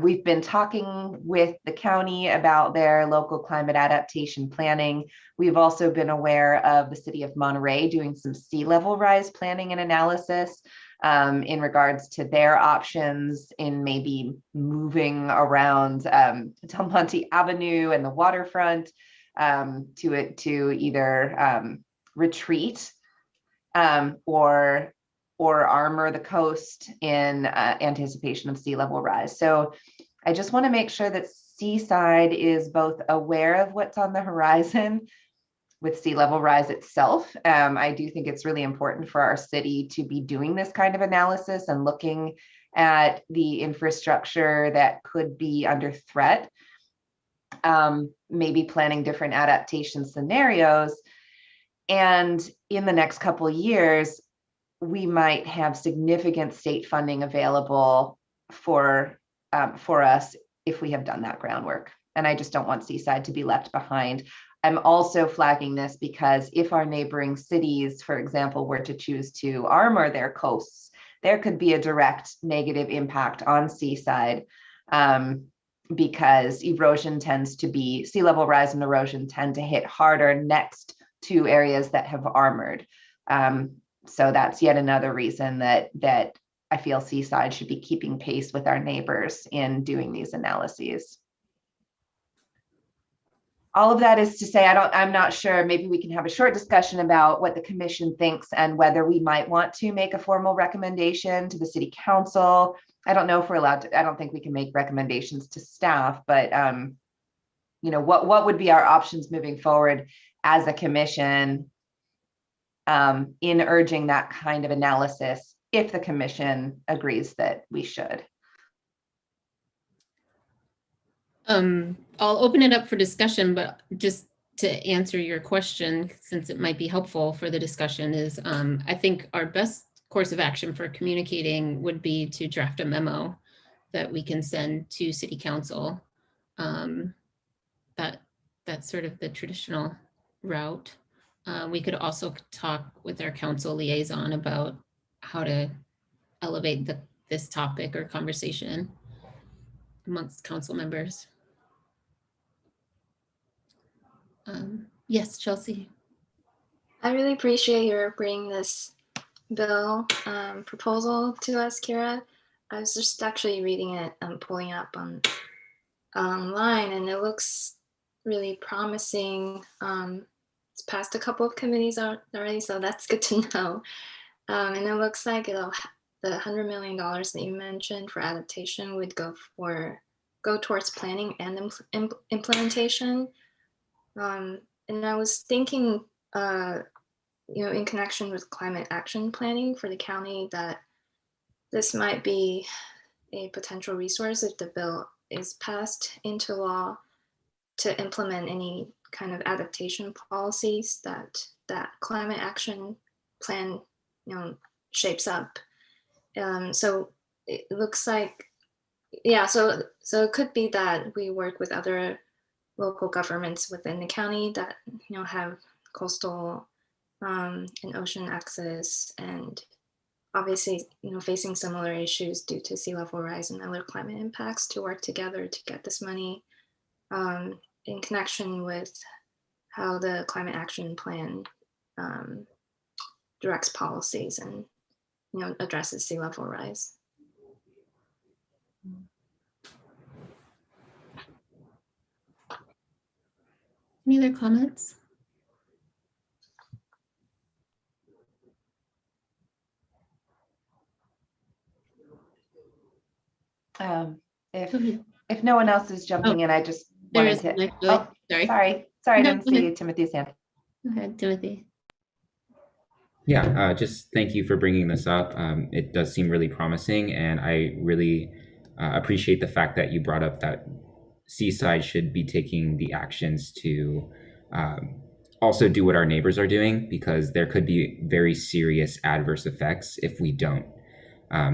We've been talking with the county about their local climate adaptation planning. We've also been aware of the city of Monterey doing some sea level rise planning and analysis in regards to their options in maybe moving around Del Monte Avenue and the waterfront to either retreat or armor the coast in anticipation of sea level rise. So I just want to make sure that Seaside is both aware of what's on the horizon with sea level rise itself. I do think it's really important for our city to be doing this kind of analysis and looking at the infrastructure that could be under threat, maybe planning different adaptation scenarios. And in the next couple of years, we might have significant state funding available for us if we have done that groundwork. And I just don't want Seaside to be left behind. I'm also flagging this because if our neighboring cities, for example, were to choose to armor their coasts, there could be a direct negative impact on Seaside because erosion tends to be, sea level rise and erosion tend to hit harder next two areas that have armored. So that's yet another reason that I feel Seaside should be keeping pace with our neighbors in doing these analyses. All of that is to say, I'm not sure, maybe we can have a short discussion about what the commission thinks and whether we might want to make a formal recommendation to the city council. I don't know if we're allowed to, I don't think we can make recommendations to staff, but you know, what would be our options moving forward as a commission in urging that kind of analysis if the commission agrees that we should. I'll open it up for discussion, but just to answer your question, since it might be helpful for the discussion, is I think our best course of action for communicating would be to draft a memo that we can send to city council. That's sort of the traditional route. We could also talk with our council liaison about how to elevate this topic or conversation amongst council members. Yes, Chelsea. I really appreciate your bringing this bill proposal to us, Kira. I was just actually reading it and pulling it up online, and it looks really promising. It's passed a couple of committees already, so that's good to know. And it looks like the $100 million that you mentioned for adaptation would go towards planning and implementation. And I was thinking, in connection with climate action planning for the county, that this might be a potential resource if the bill is passed into law to implement any kind of adaptation policies that climate action plan, shapes up. So it looks like, yeah, so it could be that we work with other local governments within the county that have coastal and ocean access, and obviously facing similar issues due to sea level rise and other climate impacts, to work together to get this money in connection with how the climate action plan directs policies and addresses sea level rise. Any other comments? If no one else is jumping in, I just wanted to. Oh, sorry. Sorry, I No, didn't see Timothy's hand. Go ahead, Timothy. Yeah, just thank you for bringing this up. It does seem really promising, and I really appreciate the fact that you brought up that Seaside should be taking the actions to also do what our neighbors are doing, because there could be very serious adverse effects if we don't.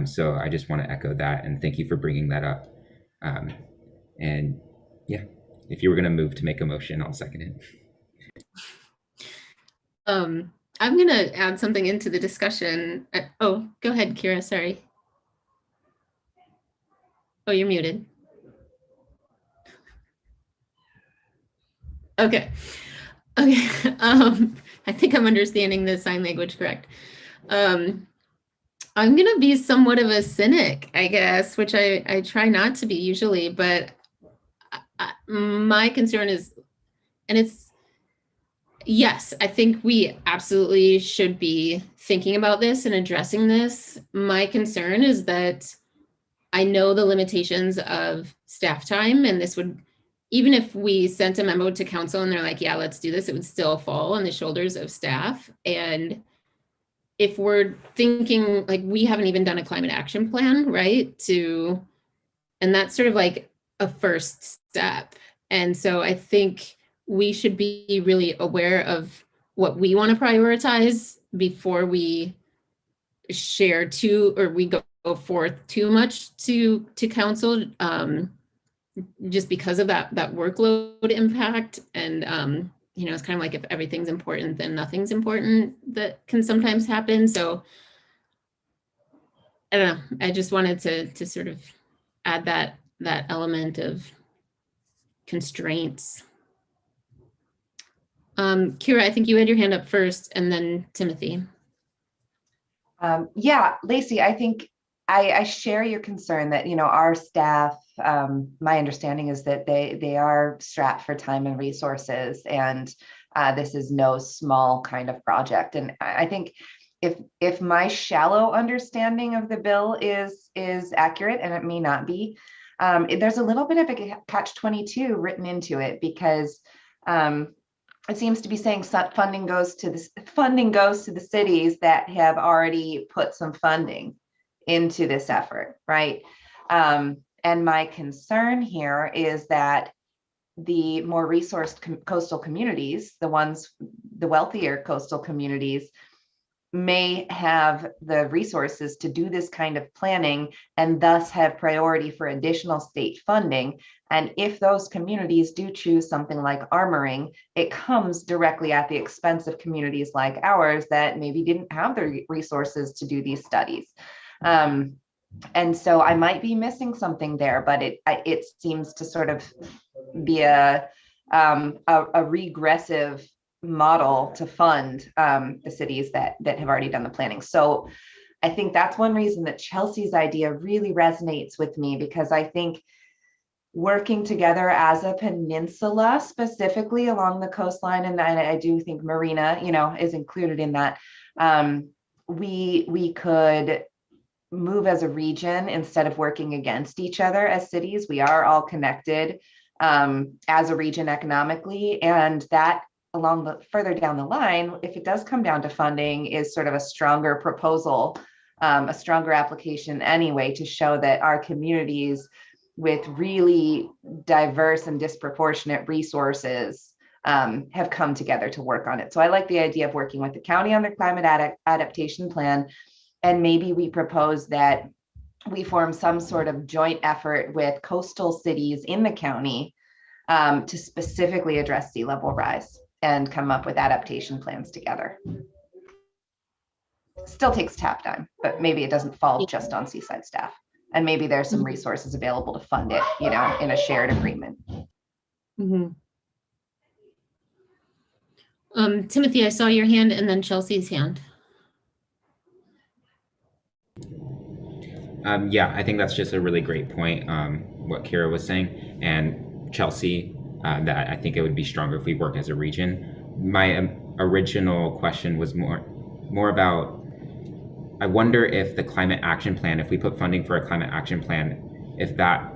So I just want to echo that, and thank you for bringing that up. And yeah, if you were going to move to make a motion, I'll second it. I'm going to add something into the discussion. Oh, go ahead, Kira. Sorry. Oh, you're muted. Okay. I think I'm understanding the sign language correct. I'm going to be somewhat of a cynic, I guess, which I try not to be usually, but my concern is, and it's, yes, I think we absolutely should be thinking about this and addressing this. My concern is that I know the limitations of staff time, and this would, even if we sent a memo to council and they're like, yeah, let's do this, it would still fall on the shoulders of staff. And if we're thinking, like, we haven't even done a climate action plan, right? And that's sort of like a first step. And so I think we should be really aware of what we want to prioritize before we share or we go forth too much to council, just because of that workload impact. And it's kind of like, if everything's important, then nothing's important, that can sometimes happen. So I don't know, I just wanted to sort of add that element of constraints. Kira, I think you had your hand up first, and then Timothy. Yeah, Lacey, I think I share your concern that, our staff, my understanding is that they are strapped for time and resources, and this is no small kind of project. And I think if my shallow understanding of the bill is accurate, and it may not be, there's a little bit of a catch-22 written into it, because it seems to be saying funding goes to the cities that have already put some funding into this effort, right? And my concern here is that the more resourced coastal communities, the wealthier coastal communities, may have the resources to do this kind of planning and thus have priority for additional state funding. And if those communities do choose something like armoring, it comes directly at the expense of communities like ours that maybe didn't have the resources to do these studies. And so I might be missing something there, but it seems to sort of be a regressive model to fund the cities that have already done the planning. So I think that's one reason that Chelsea's idea really resonates with me, because I think working together as a peninsula, specifically along the coastline, and I do think Marina, is included in that, we could move as a region instead of working against each other as cities. We are all connected as a region economically, and that further down the line, if it does come down to funding, is sort of a stronger proposal, a stronger application anyway, to show that our communities with really diverse and disproportionate resources have come together to work on it. So I like the idea of working with the county on their climate adaptation plan. And maybe we propose that we form some sort of joint effort with coastal cities in the county to specifically address sea level rise and come up with adaptation plans together. Still takes tap time, but maybe it doesn't fall just on Seaside staff. And maybe there's some resources available to fund it, in a shared agreement. Timothy, I saw your hand, and then Chelsea's hand. Yeah, I think that's just a really great point, what Kira was saying. And Chelsea, that I think it would be stronger if we work as a region. My original question was more about, I wonder if the climate action plan, if we put funding for a climate action plan, if that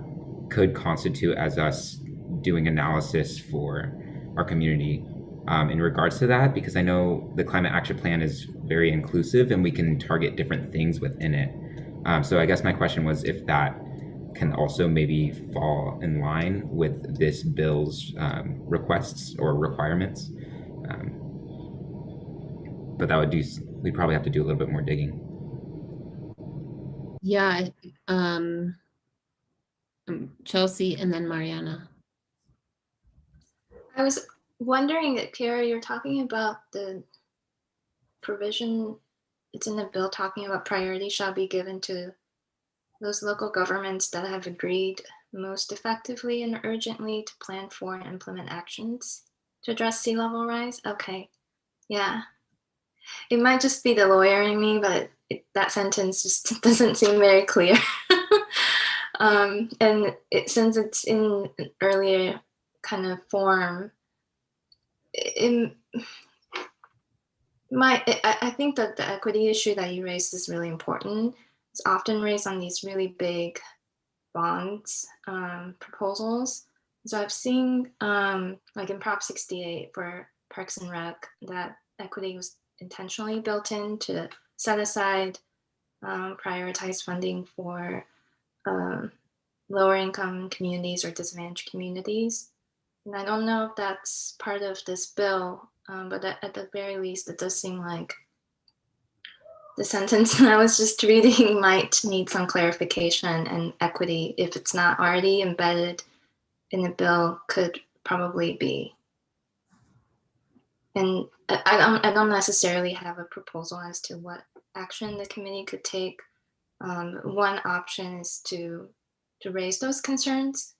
could constitute as us doing analysis for our community in regards to that, because I know the climate action plan is very inclusive and we can target different things within it. So I guess my question was if that can also maybe fall in line with this bill's requests or requirements. But we'd probably have to do a little bit more digging. Yeah, Chelsea and then Mariana. I was wondering, Kara, you're talking about the provision, it's in the bill talking about priority shall be given to those local governments that have agreed most effectively and urgently to plan for and implement actions to address sea level rise. Okay, yeah. It might just be the lawyer in me, but that sentence just doesn't seem very clear. And since it's in an earlier kind of form, I think that the equity issue that you raised is really important. It's often raised on these really big bonds proposals. So I've seen like in Prop 68 for Parks and Rec, that equity was intentionally built in to set aside prioritize funding for lower income communities or disadvantaged communities. And I don't know if that's part of this bill, but at the very least, it does seem like the sentence I was just reading might need some clarification, and equity, if it's not already embedded in the bill, could probably be. And I don't necessarily have a proposal as to what action the committee could take. One option is to raise those concerns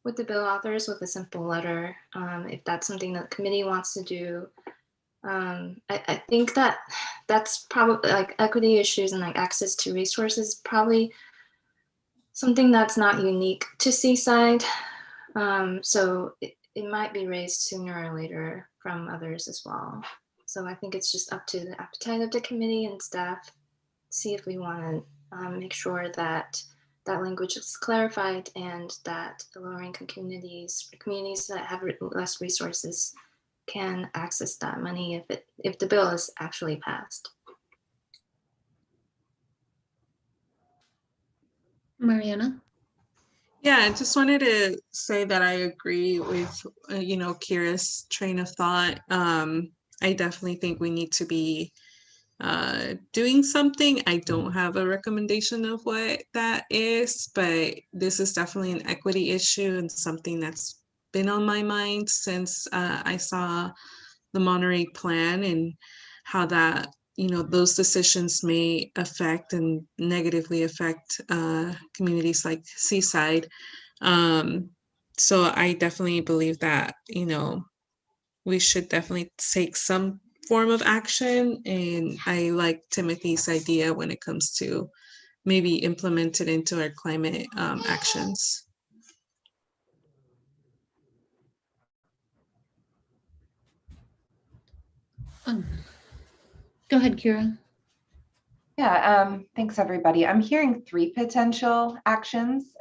with the bill authors with a simple letter, if that's something that the committee wants to do. I think that's probably like equity issues and like access to resources, probably something that's not unique to Seaside. So it might be raised sooner or later from others as well. So I think it's just up to the appetite of the committee and staff, see if we want to make sure that that language is clarified and that the lower income communities that have less resources can access that money if the bill is actually passed. Mariana? Yeah, I just wanted to say that I agree with, Kira's train of thought. I definitely think we need to be doing something. I don't have a recommendation of what that is, but this is definitely an equity issue and something that's been on my mind since I saw the Monterey plan and how that, those decisions may affect and negatively affect communities like Seaside. So I definitely believe that, we should definitely take some form of action. And I like Timothy's idea when it comes to maybe implement it into our climate actions. Go ahead, Kira. Yeah, thanks everybody. I'm hearing 3 potential actions.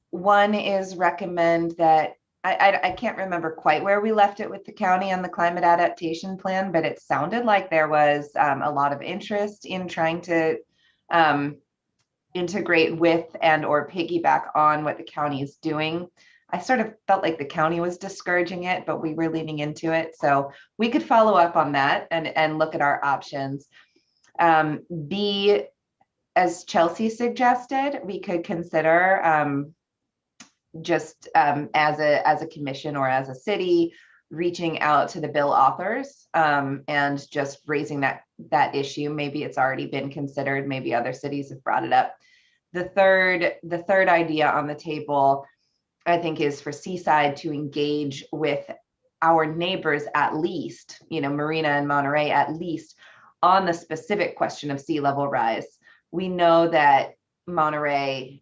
One is recommend that, I can't remember quite where we left it with the county on the climate adaptation plan, but it sounded like there was a lot of interest in trying to integrate with and or piggyback on what the county is doing. I sort of felt like the county was discouraging it, but we were leaning into it. So we could follow up on that and look at our options. B, as Chelsea suggested, we could consider just as a commission or as a city reaching out to the bill authors and just raising that issue. Maybe it's already been considered. Maybe other cities have brought it up. The third idea on the table, I think, is for Seaside to engage with our neighbors, at least, Marina and Monterey, at least on the specific question of sea level rise. We know that Monterey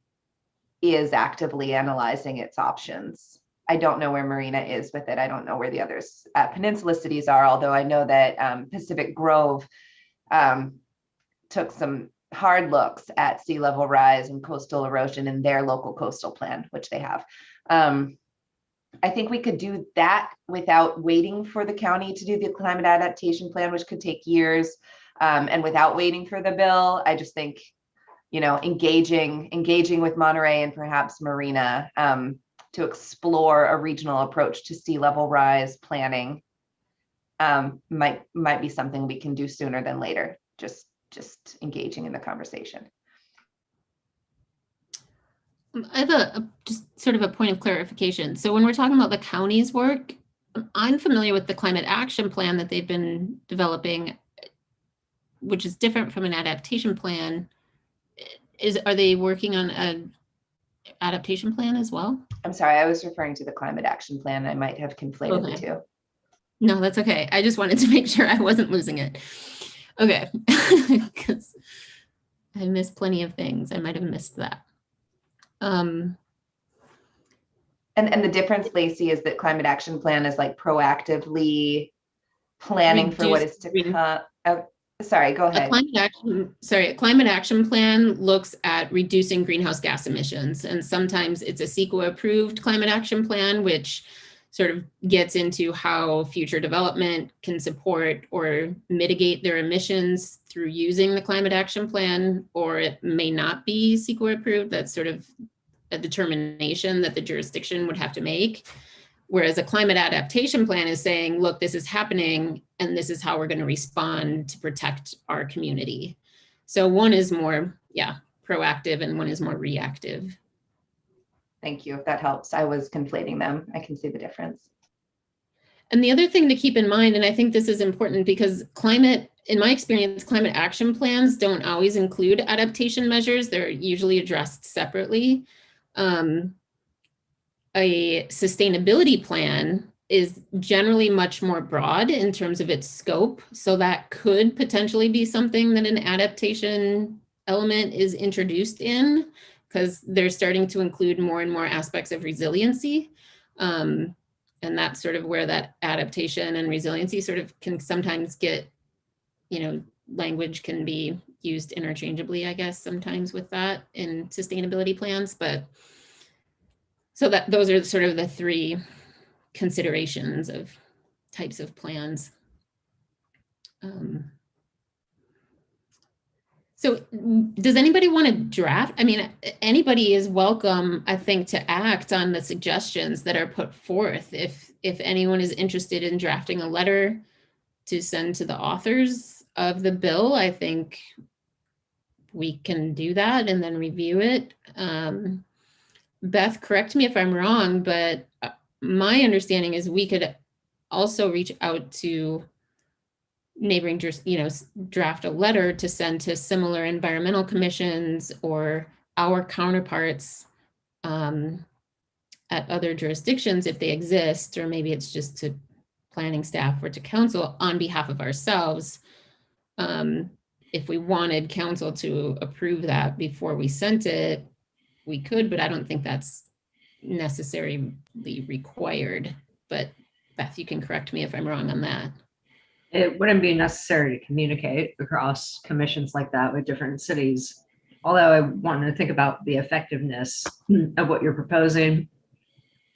is actively analyzing its options. I don't know where Marina is with it. I don't know where the others peninsula cities are, although I know that Pacific Grove took some hard looks at sea level rise and coastal erosion in their local coastal plan, which they have. I think we could do that without waiting for the county to do the climate adaptation plan, which could take years, and without waiting for the bill. I just think, engaging with Monterey and perhaps Marina to explore a regional approach to sea level rise planning might be something we can do sooner than later. Just engaging in the conversation. I have just sort of a point of clarification. So when we're talking about the county's work, I'm familiar with the climate action plan that they've been developing, which is different from an adaptation plan. Are they working on an adaptation plan as well? I'm sorry, I was referring to the climate action plan. I might have conflated the two. No, that's okay. I just wanted to make sure I wasn't losing it. Okay, because I missed plenty of things. I might have missed that. And the difference, Lacey, is that climate action plan is like proactively planning for what is to come. Sorry, go ahead. A climate action plan looks at reducing greenhouse gas emissions. And sometimes it's a CEQA approved climate action plan, which sort of gets into how future development can support or mitigate their emissions through using the climate action plan, or it may not be CEQA approved. That's sort of a determination that the jurisdiction would have to make. Whereas a climate adaptation plan is saying, look, this is happening and this is how we're going to respond to protect our community. So one is more, proactive and one is more reactive. Thank you. If that helps. I was conflating them. I can see the difference. And the other thing to keep in mind, and I think this is important because in my experience, climate action plans don't always include adaptation measures. They're usually addressed separately. a sustainability plan is generally much more broad in terms of its scope. So that could potentially be something that an adaptation element is introduced in, because they're starting to include more and more aspects of resiliency. And that's sort of where that adaptation and resiliency sort of can sometimes get, language can be used interchangeably, I guess, sometimes with that in sustainability plans. But so that those are sort of the three considerations of types of plans. So does anybody want to draft? I mean, anybody is welcome, I think, to act on the suggestions that are put forth. If anyone is interested in drafting a letter to send to the authors of the bill, I think we can do that and then review it. Beth, correct me if I'm wrong, but my understanding is we could also reach out to neighboring, draft a letter to send to similar environmental commissions or our counterparts at other jurisdictions if they exist, or maybe it's just to planning staff or to council on behalf of ourselves. If we wanted council to approve that before we sent it, we could, but I don't think that's necessarily required. But Beth, you can correct me if I'm wrong on that. It wouldn't be necessary to communicate across commissions like that with different cities. Although I want to think about the effectiveness of what you're proposing.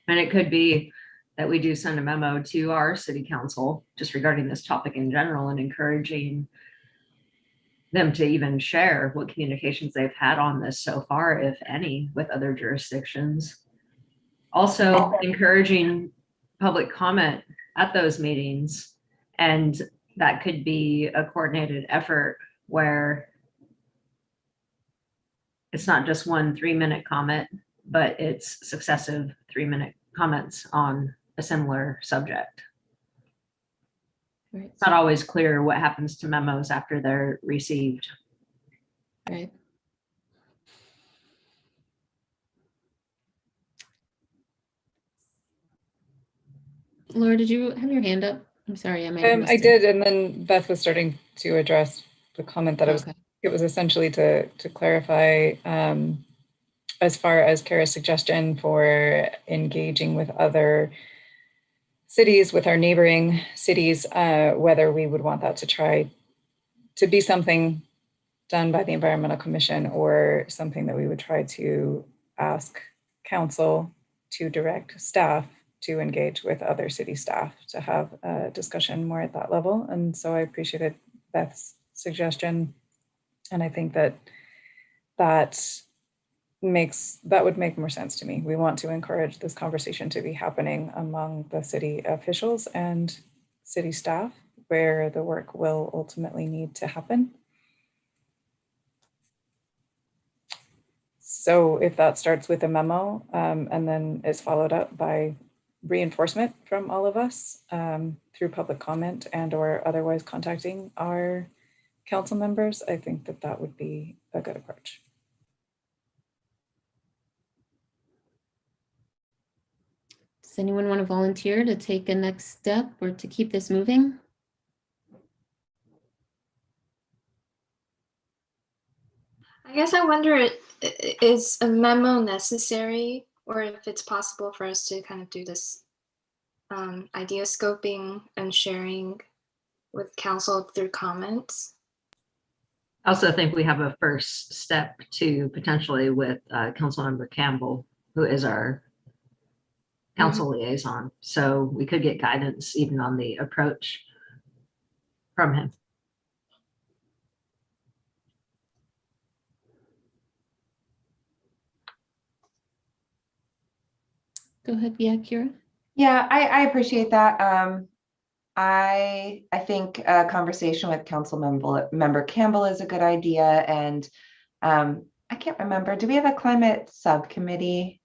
And it could be that we do send a memo to our city council just regarding this topic in general and encouraging them to even share what communications they've had on this so far, if any, with other jurisdictions. Also encouraging public comment at those meetings. And that could be a coordinated effort where it's not just one 3-minute comment, but it's successive 3-minute comments on a similar subject. Right. It's not always clear what happens to memos after they're received. Right. Laura, did you have your hand up? I'm sorry, I might have missed I it. did, and then Beth was starting to address the comment that Okay. it was essentially to clarify as far as Kara's suggestion for engaging with other cities, with our neighboring cities, whether we would want that to try to be something done by the Environmental Commission or something that we would try to ask council to direct staff to engage with other city staff to have a discussion more at that level. And so I appreciated Beth's suggestion. And I think that would make more sense to me. We want to encourage this conversation to be happening among the city officials and city staff, where the work will ultimately need to happen. So if that starts with a memo and then is followed up by reinforcement from all of us through public comment and or otherwise contacting our council members, I think that would be a good approach. Does anyone want to volunteer to take a next step or to keep this moving? I guess I wonder, is a memo necessary, or if it's possible for us to kind of do this idea scoping and sharing with council through comments? I also think we have a first step to potentially with Councilmember Campbell, who is our council liaison. So we could get guidance even on the approach from him. Go ahead, yeah, Kira. Yeah, I appreciate that. I think a conversation with council member Campbell is a good idea. And I can't remember, do we have a climate subcommittee?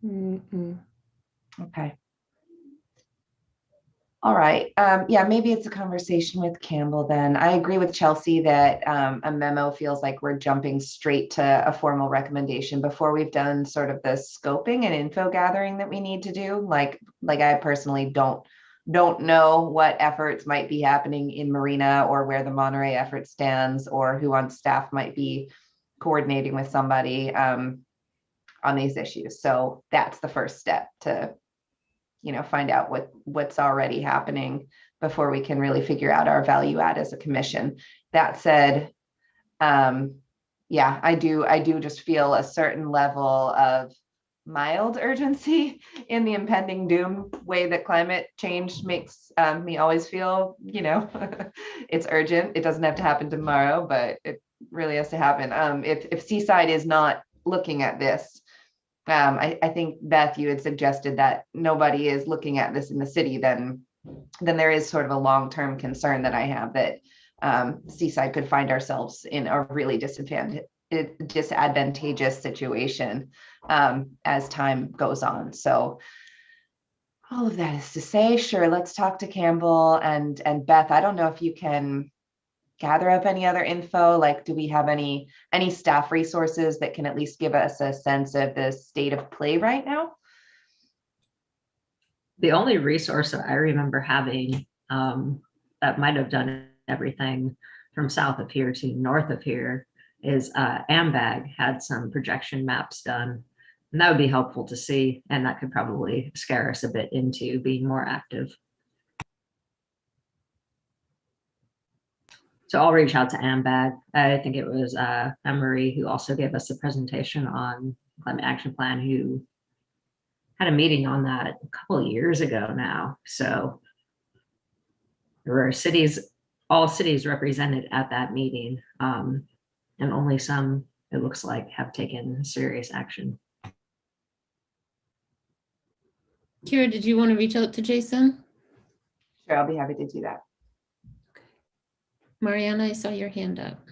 Mm-mm. Okay. All right. Yeah, maybe it's a conversation with Campbell then. I agree with Chelsea that a memo feels like we're jumping straight to a formal recommendation before we've done sort of the scoping and info gathering that we need to do. Like I personally don't know what efforts might be happening in Marina or where the Monterey effort stands or who on staff might be coordinating with somebody on these issues. So that's the first step to find out what's already happening before we can really figure out our value add as a commission. That said, yeah, I do just feel a certain level of mild urgency in the impending doom way that climate change makes me always feel, it's urgent. It doesn't have to happen tomorrow, but it really has to happen. If Seaside is not looking at this, I think, Beth, you had suggested that nobody is looking at this in the city, then there is sort of a long-term concern that I have that Seaside could find ourselves in a really disadvantageous situation as time goes on. So all of that is to say, sure, let's talk to Campbell and Beth. I don't know if you can gather up any other info, like do we have any staff resources that can at least give us a sense of the state of play right now? The only resource that I remember having that might have done everything from south of here to north of here is AMBAG had some projection maps done, and that would be helpful to see, and that could probably scare us a bit into being more active. So I'll reach out to AMBAG. I think it was Emery who also gave us a presentation on climate action plan, who had a meeting on that a couple of years ago now. So there were all cities represented at that meeting, and only some, it looks like, have taken serious action. Kira, did you want to reach out to Jason? Sure, I'll be happy to do that. Mariana, I saw your hand up.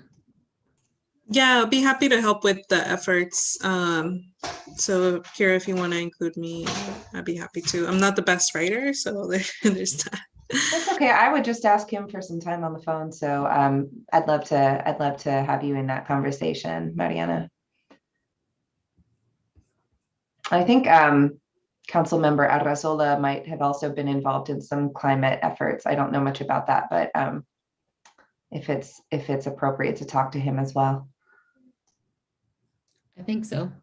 Yeah, I'll be happy to help with the efforts. So Kira, if you want to include me, I'd be happy to. I'm not the best writer, so there's that. That's okay. I would just ask him for some time on the phone. So I'd love to have you in that conversation, Mariana. I think Council Member Arrazola might have also been involved in some climate efforts. I don't know much about that, but if it's appropriate to talk to him as well. I think so.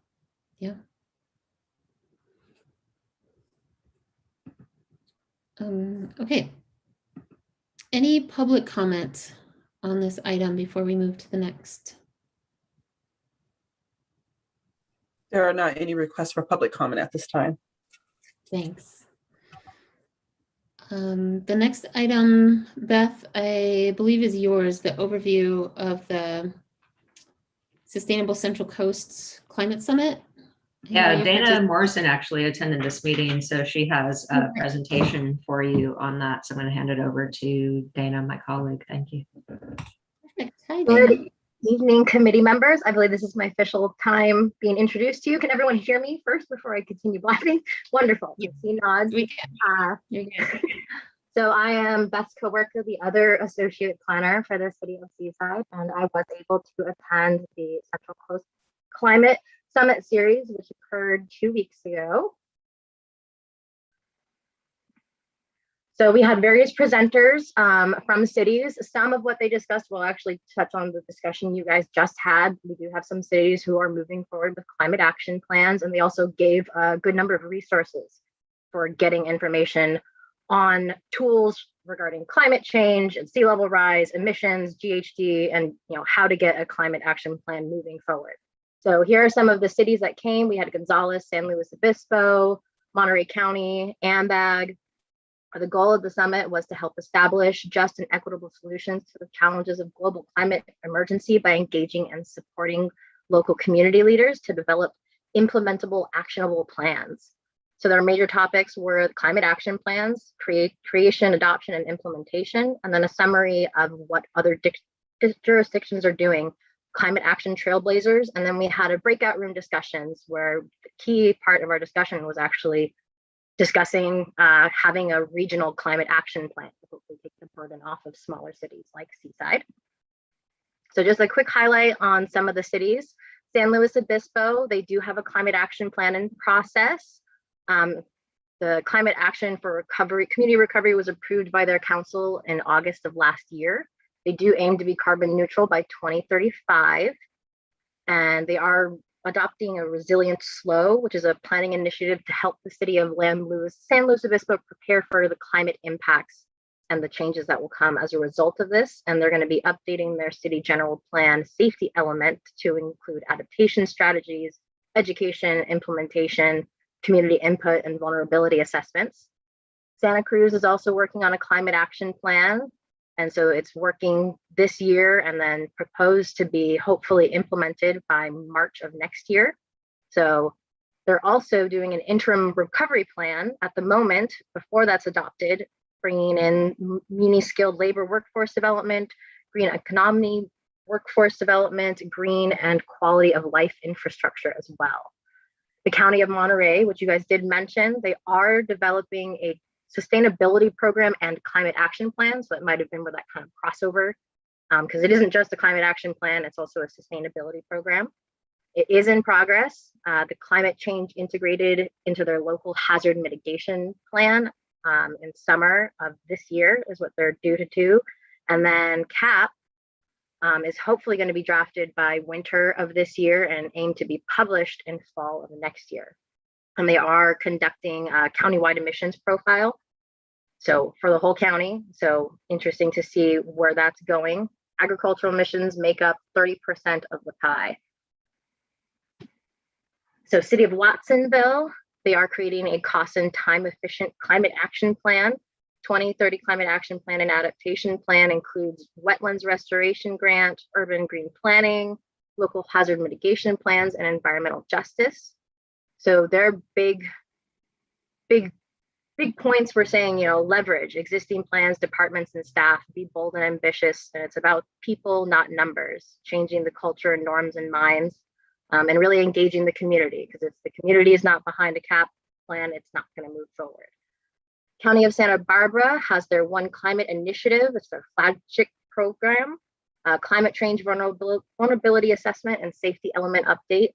Yeah. Okay. Any public comment on this item before we move to the next? There are not any requests for public comment at this time. Thanks. The next item, Beth, I believe is yours, the overview of the Sustainable Central Coast Climate Summit. Yeah, Dana Morrison actually attended this meeting, so she has a presentation for you on that. So I'm going to hand it over to Dana, my colleague. Thank you. Perfect. Hi, Dana. Good evening, committee members. I believe this is my official time being introduced to you. Can everyone hear me first before I continue blabbing? Wonderful. Yeah. See nods. We can. You're good. So I am Beth's coworker, the other associate planner for the city of Seaside, and I was able to attend the Central Coast Climate Summit series, which occurred 2 weeks ago. So we had various presenters from cities. Some of what they discussed will actually touch on the discussion you guys just had. We do have some cities who are moving forward with climate action plans, and they also gave a good number of resources for getting information on tools regarding climate change and sea level rise, emissions, GHG, and how to get a climate action plan moving forward. So here are some of the cities that came. We had Gonzales, San Luis Obispo, Monterey County, AMBAG. The goal of the summit was to help establish just and equitable solutions to the challenges of global climate emergency by engaging and supporting local community leaders to develop implementable, actionable plans. So their major topics were climate action plans, creation, adoption, and implementation, and then a summary of what other jurisdictions are doing, climate action trailblazers. And then we had a breakout room discussions where the key part of our discussion was actually discussing having a regional climate action plan to hopefully take the burden off of smaller cities like Seaside. So just a quick highlight on some of the cities. San Luis Obispo, they do have a climate action plan in process. The climate action for recovery, community recovery, was approved by their council in August of last year. They do aim to be carbon neutral by 2035. And they are adopting a resilient SLO, which is a planning initiative to help the city of San Luis Obispo prepare for the climate impacts and the changes that will come as a result of this. And they're going to be updating their city general plan safety element to include adaptation strategies, education, implementation, community input, and vulnerability assessments. Santa Cruz is also working on a climate action plan. And so it's working this year and then proposed to be hopefully implemented by March of next year. So they're also doing an interim recovery plan at the moment before that's adopted, bringing in muni-skilled labor workforce development, green economy workforce development, green and quality of life infrastructure as well. The County of Monterey, which you guys did mention, they are developing a sustainability program and climate action plan. So it might have been where that kind of crossover, because it isn't just a climate action plan, it's also a sustainability program. It is in progress. The climate change integrated into their local hazard mitigation plan in summer of this year is what they're due to do. And then CAP is hopefully going to be drafted by winter of this year and aim to be published in fall of next year. And they are conducting a countywide emissions profile. So for the whole county, so interesting to see where that's going. Agricultural emissions make up 30% of the pie. So City of Watsonville, they are creating a cost and time efficient climate action plan. 2030 climate action plan and adaptation plan includes wetlands restoration grant, urban green planning, local hazard mitigation plans, and environmental justice. So their big points we're saying, leverage existing plans, departments, and staff, be bold and ambitious. And it's about people, not numbers, changing the culture and norms and minds, and really engaging the community, because if the community is not behind a CAP plan, it's not going to move forward. County of Santa Barbara has their One Climate Initiative. It's their flagship program, climate change vulnerability assessment and safety element update,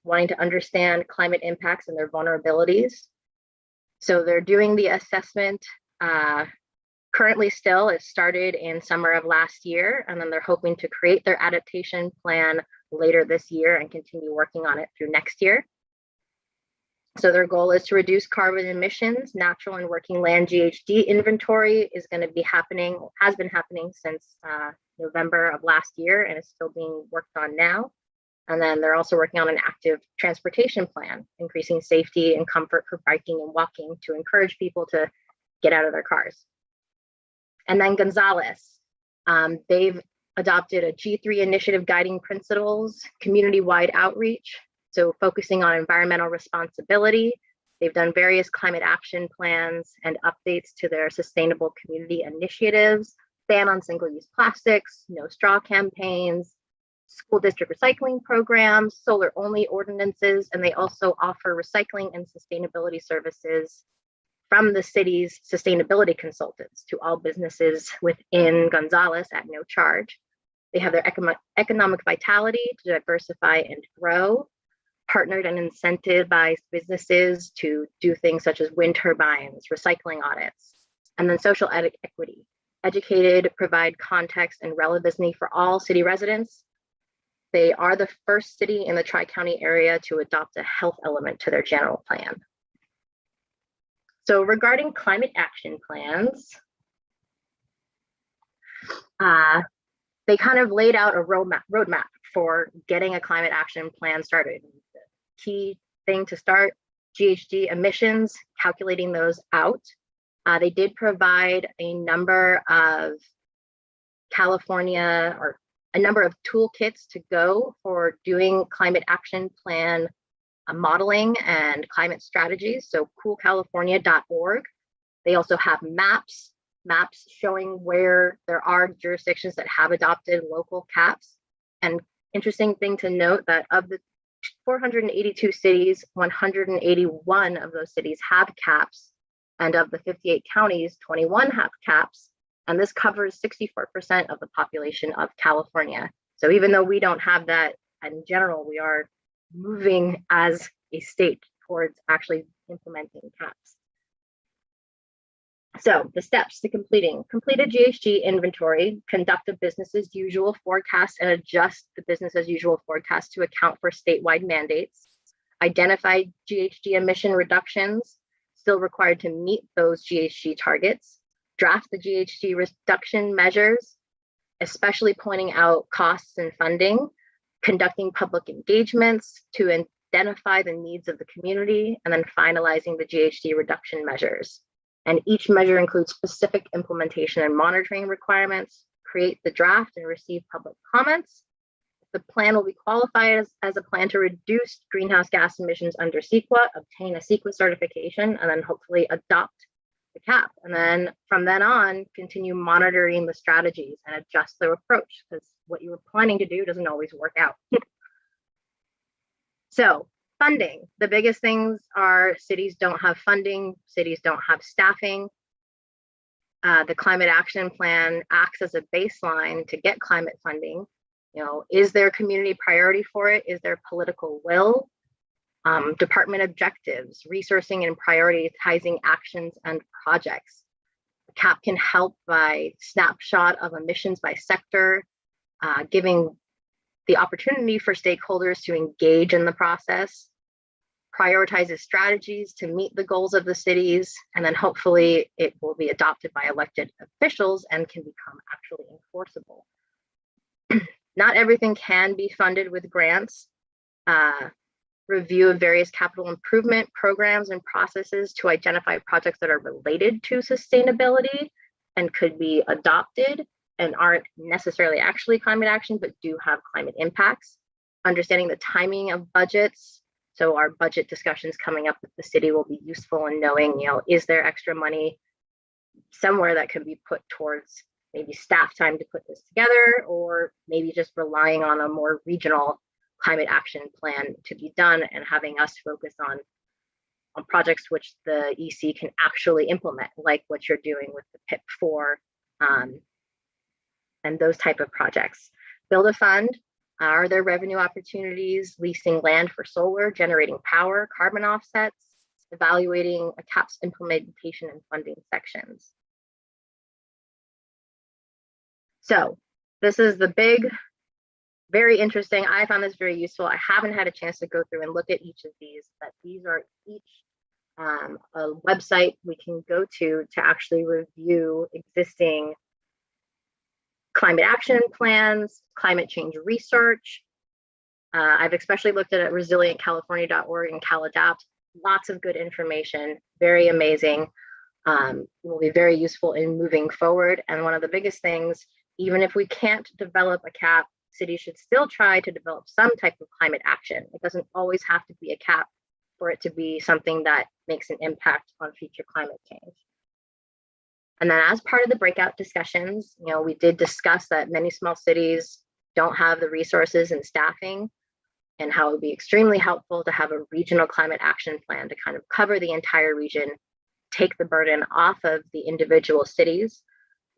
wanting to understand climate impacts and their vulnerabilities. So they're doing the assessment currently still. It started in summer of last year, and then they're hoping to create their adaptation plan later this year and continue working on it through next year. So their goal is to reduce carbon emissions. Natural and working land GHG inventory is going to be happening, has been happening since November of last year, and is still being worked on now. And then they're also working on an active transportation plan, increasing safety and comfort for biking and walking to encourage people to get out of their cars. And then Gonzales, they've adopted a G3 initiative guiding principles, community-wide outreach. So focusing on environmental responsibility. They've done various climate action plans and updates to their sustainable community initiatives, ban on single-use plastics, no straw campaigns, school district recycling programs, solar-only ordinances, and they also offer recycling and sustainability services from the city's sustainability consultants to all businesses within Gonzales at no charge. They have their economic vitality to diversify and grow, partnered and incentivized businesses to do things such as wind turbines, recycling audits, and then social equity, educated, provide context and relevancy for all city residents. They are the first city in the Tri-County area to adopt a health element to their general plan. So regarding climate action plans, they kind of laid out a roadmap for getting a climate action plan started. The key thing to start, GHG emissions, calculating those out. They did provide a number of toolkits to go for doing climate action plan modeling and climate strategies. So coolcalifornia.org. They also have maps showing where there are jurisdictions that have adopted local caps. And interesting thing to note that of the 482 cities, 181 of those cities have caps, and of the 58 counties, 21 have caps, and this covers 64% of the population of California. So even though we don't have that in general, we are moving as a state towards actually implementing caps. So the steps to completing: complete a GHG inventory, conduct a business as usual forecast and adjust the business as usual forecast to account for statewide mandates, identify GHG emission reductions still required to meet those GHG targets, draft the GHG reduction measures, especially pointing out costs and funding, conducting public engagements to identify the needs of the community, and then finalizing the GHG reduction measures. And each measure includes specific implementation and monitoring requirements, create the draft and receive public comments. The plan will be qualified as a plan to reduce greenhouse gas emissions under CEQA, obtain a CEQA certification, and then hopefully adopt the cap. And then from then on, continue monitoring the strategies and adjust their approach, because what you were planning to do doesn't always work out. So funding, the biggest things are cities don't have funding, cities don't have staffing. The climate action plan acts as a baseline to get climate funding. You know, is there community priority for it? Is there political will? Department objectives, resourcing and prioritizing actions and projects. The CAP can help by snapshot of emissions by sector, giving the opportunity for stakeholders to engage in the process, prioritizes strategies to meet the goals of the cities, and then hopefully it will be adopted by elected officials and can become actually enforceable. Not everything can be funded with grants. Review of various capital improvement programs and processes to identify projects that are related to sustainability and could be adopted and aren't necessarily actually climate action, but do have climate impacts. Understanding the timing of budgets. So our budget discussions coming up with the city will be useful in knowing, you know, is there extra money somewhere that could be put towards maybe staff time to put this together, or maybe just relying on a more regional climate action plan to be done and having us focus on projects which the EC can actually implement, like what you're doing with the PIP4 and those type of projects. Build a fund. Are there revenue opportunities, leasing land for solar, generating power, carbon offsets, evaluating a CAPS implementation and funding sections. So this is the big, very interesting. I found this very useful. I haven't had a chance to go through and look at each of these, but these are each a website we can go to actually review existing climate action plans, climate change research. I've especially looked at resilientcalifornia.org and CalAdapt. Lots of good information, very amazing. Will be very useful in moving forward. And one of the biggest things, even if we can't develop a CAP, cities should still try to develop some type of climate action. It doesn't always have to be a CAP for it to be something that makes an impact on future climate change. And then as part of the breakout discussions, you know, we did discuss that many small cities don't have the resources and staffing, and how it would be extremely helpful to have a regional climate action plan to kind of cover the entire region, take the burden off of the individual cities.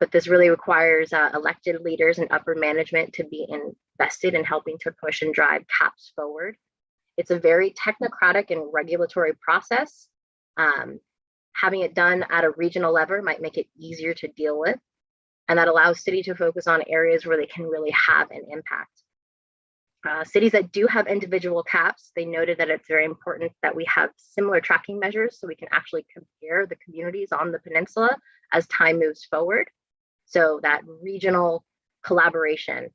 But this really requires elected leaders and upper management to be invested in helping to push and drive CAPs forward. It's a very technocratic and regulatory process. Having it done at a regional level might make it easier to deal with, and that allows city to focus on areas where they can really have an impact. Cities that do have individual CAPs, they noted that it's very important that we have similar tracking measures so we can actually compare the communities on the peninsula as time moves forward. So that regional collaboration,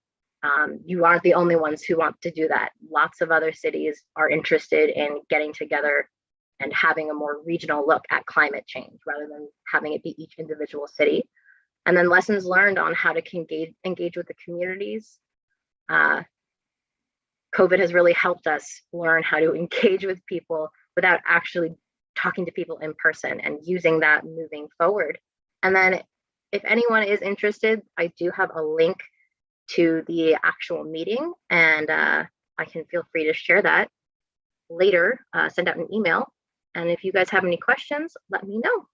you aren't the only ones who want to do that. Lots of other cities are interested in getting together and having a more regional look at climate change rather than having it be each individual city. And then lessons learned on how to engage with the communities. COVID has really helped us learn how to engage with people without actually talking to people in person, and using that moving forward. And then if anyone is interested, I do have a link to the actual meeting, and I can feel free to share that later, send out an email. And if you guys have any questions, let me know.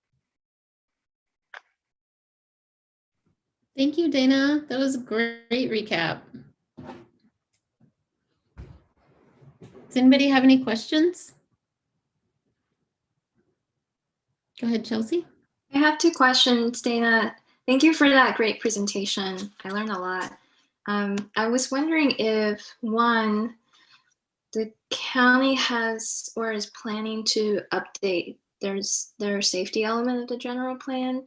Thank you, Dana. That was a great recap. Does anybody have any questions? Go ahead, Chelsea. I have 2 questions, Dana. Thank you for that great presentation. I learned a lot. I was wondering if, one, the county has or is planning to update their safety element of the general plan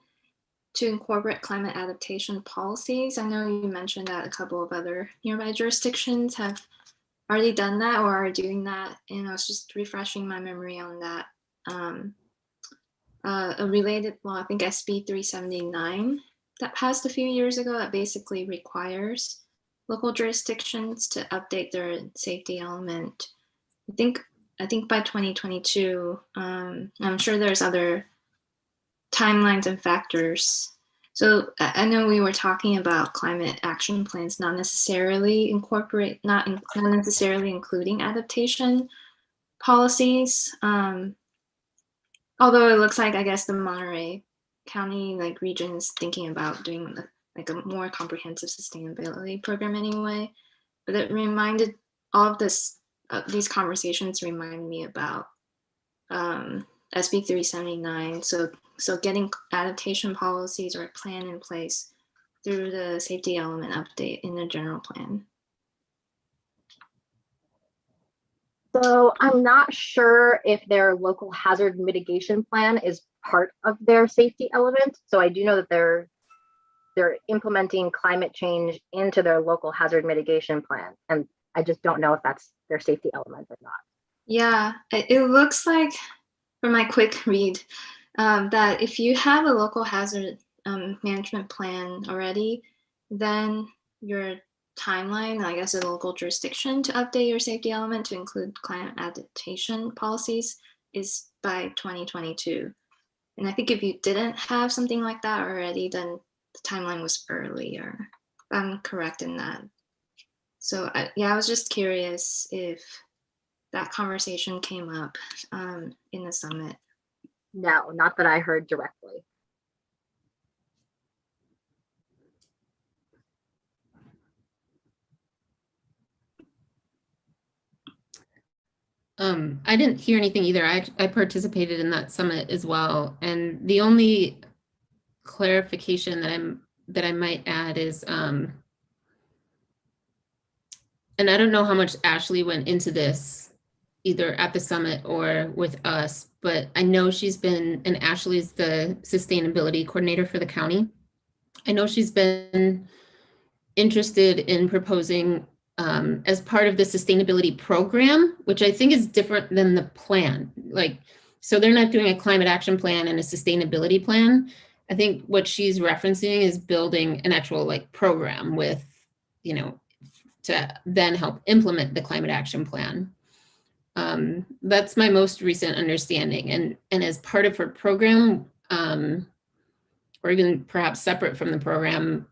to incorporate climate adaptation policies. I know you mentioned that a couple of other nearby jurisdictions have already done that or are doing that, and I was just refreshing my memory on that. A related law, I think SB 379, that passed a few years ago, that basically requires local jurisdictions to update their safety element. I think by 2022. I'm sure there's other timelines and factors. So I know we were talking about climate action plans not necessarily including adaptation policies. Although it looks like, I guess, the Monterey County region is thinking about doing like a more comprehensive sustainability program anyway. But it reminded all of these conversations remind me about SB 379. So getting adaptation policies or a plan in place through the safety element update in the general plan. So I'm not sure if their local hazard mitigation plan is part of their safety element. So I do know that they're implementing climate change into their local hazard mitigation plan. And I just don't know if that's their safety element or not. Yeah, it looks like, from my quick read, that if you have a local hazard management plan already, then your timeline, I guess, a local jurisdiction to update your safety element to include climate adaptation policies is by 2022. And I think if you didn't have something like that already, then the timeline was earlier. I'm correct in that. So yeah, I was just curious if that conversation came up in the summit. No, not that I heard directly. I didn't hear anything either. I participated in that summit as well. And the only clarification that I might add is, and I don't know how much Ashley went into this either at the summit or with us, but I know she's been, and Ashley's the sustainability coordinator for the county. I know she's been interested in proposing as part of the sustainability program, which I think is different than the plan. So they're not doing a climate action plan and a sustainability plan. I think what she's referencing is building an actual program with, to then help implement the climate action plan. That's my most recent understanding. And as part of her program, or even perhaps separate from the program,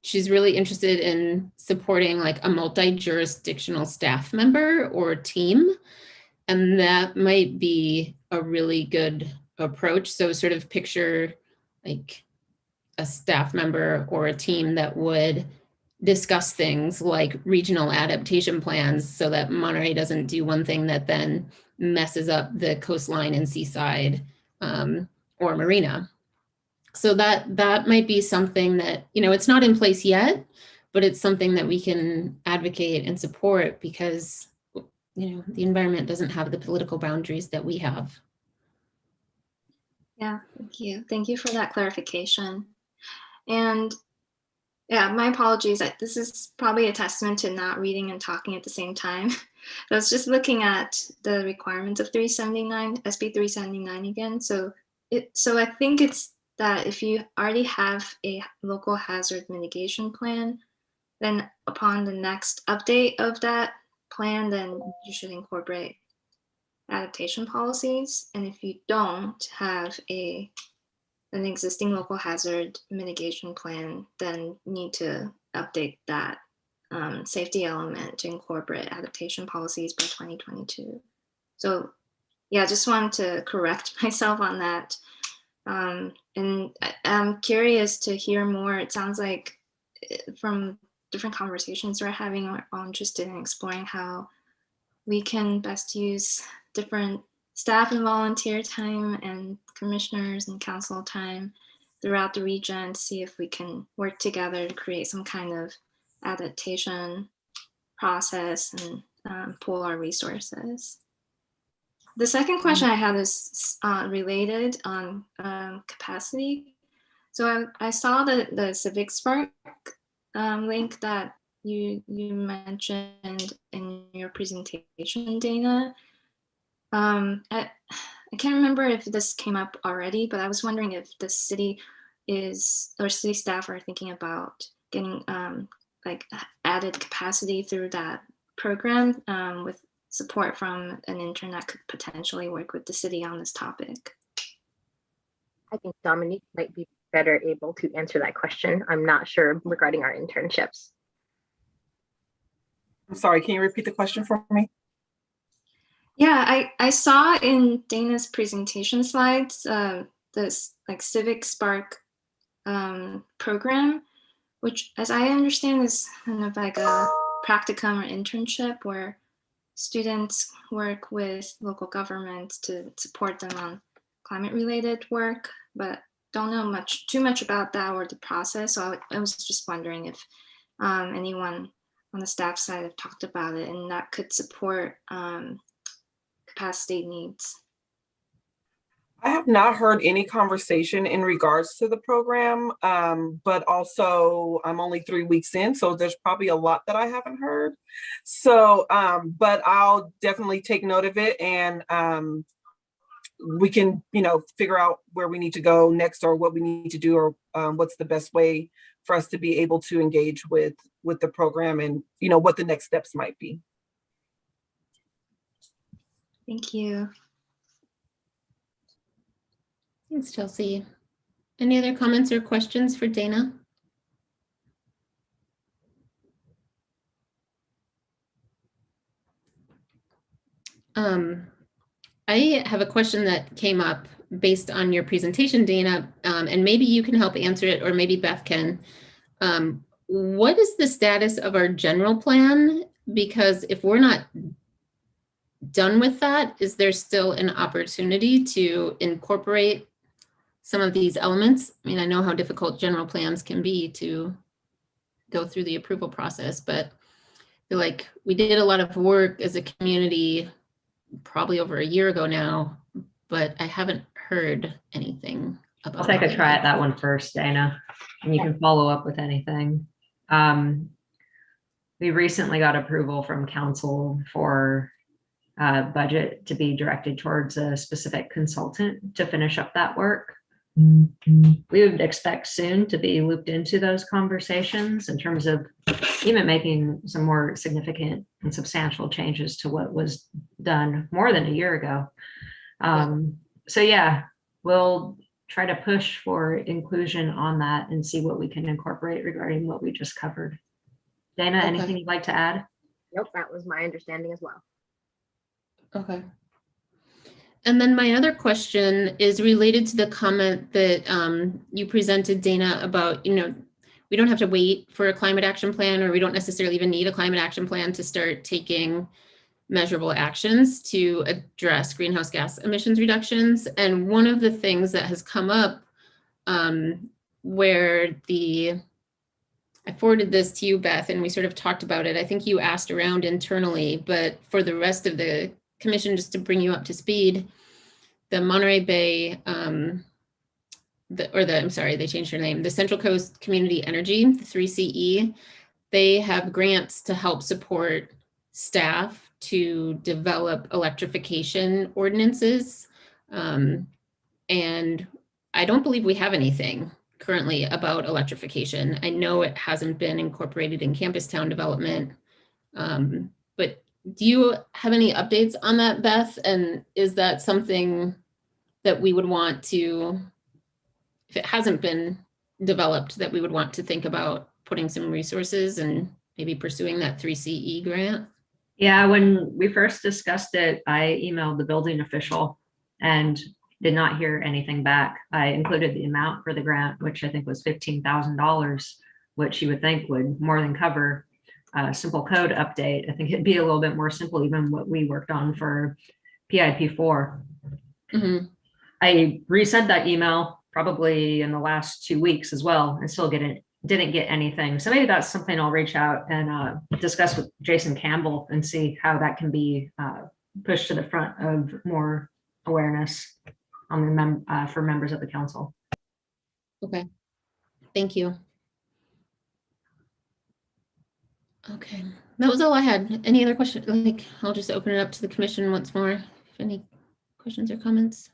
she's really interested in supporting a multi-jurisdictional staff member or team. And that might be a really good approach. So sort of picture a staff member or a team that would discuss things like regional adaptation plans so that Monterey doesn't do one thing that then messes up the coastline and seaside or marina. So that might be something that, it's not in place yet, but it's something that we can advocate and support because, the environment doesn't have the political boundaries that we have. Yeah, thank you. Thank you for that clarification. And yeah, my apologies. This is probably a testament to not reading and talking at the same time. I was just looking at the requirements of 379, SB 379 again. So I think it's that if you already have a local hazard mitigation plan, then upon the next update of that plan, then you should incorporate adaptation policies. And if you don't have an existing local hazard mitigation plan, then you need to update that safety element to incorporate adaptation policies by 2022. So yeah, just wanted to correct myself on that. And I'm curious to hear more. It sounds like from different conversations we're having, we're all interested in exploring how we can best use different staff and volunteer time and commissioners and council time throughout the region to see if we can work together to create some kind of adaptation process and pool our resources. The second question I have is related on capacity. So I saw the Civic Spark link that you mentioned in your presentation, Dana. I can't remember if this came up already, but I was wondering if the city or city staff are thinking about getting like added capacity through that program with support from an intern that could potentially work with the city on this topic. I think Dominique might be better able to answer that question. I'm not sure regarding our internships. I'm sorry, can you repeat the question for me? Yeah, I saw in Dana's presentation slides this like Civic Spark program, which as I understand is kind of like a practicum or internship where students work with local governments to support them on climate related work, but don't know too much about that or the process. So I was just wondering if anyone on the staff side have talked about it and that could support capacity needs. I have not heard any conversation in regards to the program, but also I'm only 3 weeks in, so there's probably a lot that I haven't heard. So, but I'll definitely take note of it, and we can, figure out where we need to go next or what we need to do, or what's the best way for us to be able to engage with the program and, what the next steps might be. Thank you. Thanks, Chelsea. Any other comments or questions for Dana? I have a question that came up based on your presentation, Dana, and maybe you can help answer it, or maybe Beth can. What is the status of our general plan? Because if we're not done with that, is there still an opportunity to incorporate some of these elements? I mean, I know how difficult general plans can be to go through the approval process, but I feel like we did a lot of work as a community probably over a year ago now, but I haven't heard anything about I'll take a try at that one first, Dana, and you can follow up with anything. We recently got approval from council for budget to be directed towards a specific consultant to finish up that work. We would expect soon to be looped into those conversations in terms of even making some more significant and substantial changes to what was done more than a year ago. So yeah, we'll try to push for inclusion on that and see what we can incorporate regarding what we just covered. Dana, Okay. Anything you'd like to add? Nope, that was my understanding as well. Okay. And then my other question is related to the comment that you presented, Dana, about, we don't have to wait for a climate action plan, or we don't necessarily even need a climate action plan to start taking measurable actions to address greenhouse gas emissions reductions. And one of the things that has come up where I forwarded this to you, Beth, and we sort of talked about it. I think you asked around internally, but for the rest of the commission, just to bring you up to speed, the Monterey Bay, they changed their name, the Central Coast Community Energy, the 3CE, they have grants to help support staff to develop electrification ordinances. And I don't believe we have anything currently about electrification. I know it hasn't been incorporated in campus town development, but do you have any updates on that, Beth? And is that something that we would want to, if it hasn't been developed, that we would want to think about putting some resources and maybe pursuing that 3CE grant? Yeah, when we first discussed it, I emailed the building official and did not hear anything back. I included the amount for the grant, which I think was $15,000, which you would think would more than cover a simple code update. I think it'd be a little bit more simple, even what we worked on for PIP4. Mhm. I resent that email probably in the last 2 weeks as well, and still didn't get anything. So maybe that's something I'll reach out and discuss with Jason Campbell and see how that can be pushed to the front of more awareness on the for members of the council. Okay, thank you. Okay, that was all I had. Any other questions? Like, I'll just open it up to the commission once more. If any questions or comments?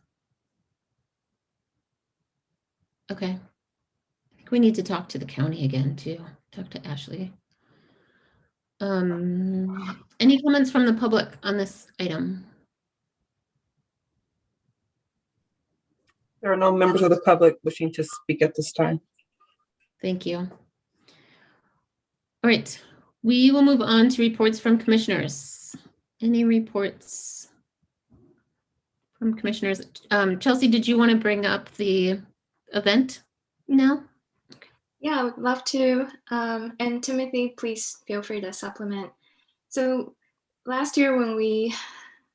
Okay. I think we need to talk to the county again too. Talk to Ashley. Any comments from the public on this item? There are no members of the public wishing to speak at this time. Thank you. All right, we will move on to reports from commissioners. Any reports from commissioners? Chelsea, did you want to bring up the event now? Yeah, I would love to. And Timothy, please feel free to supplement. So last year when we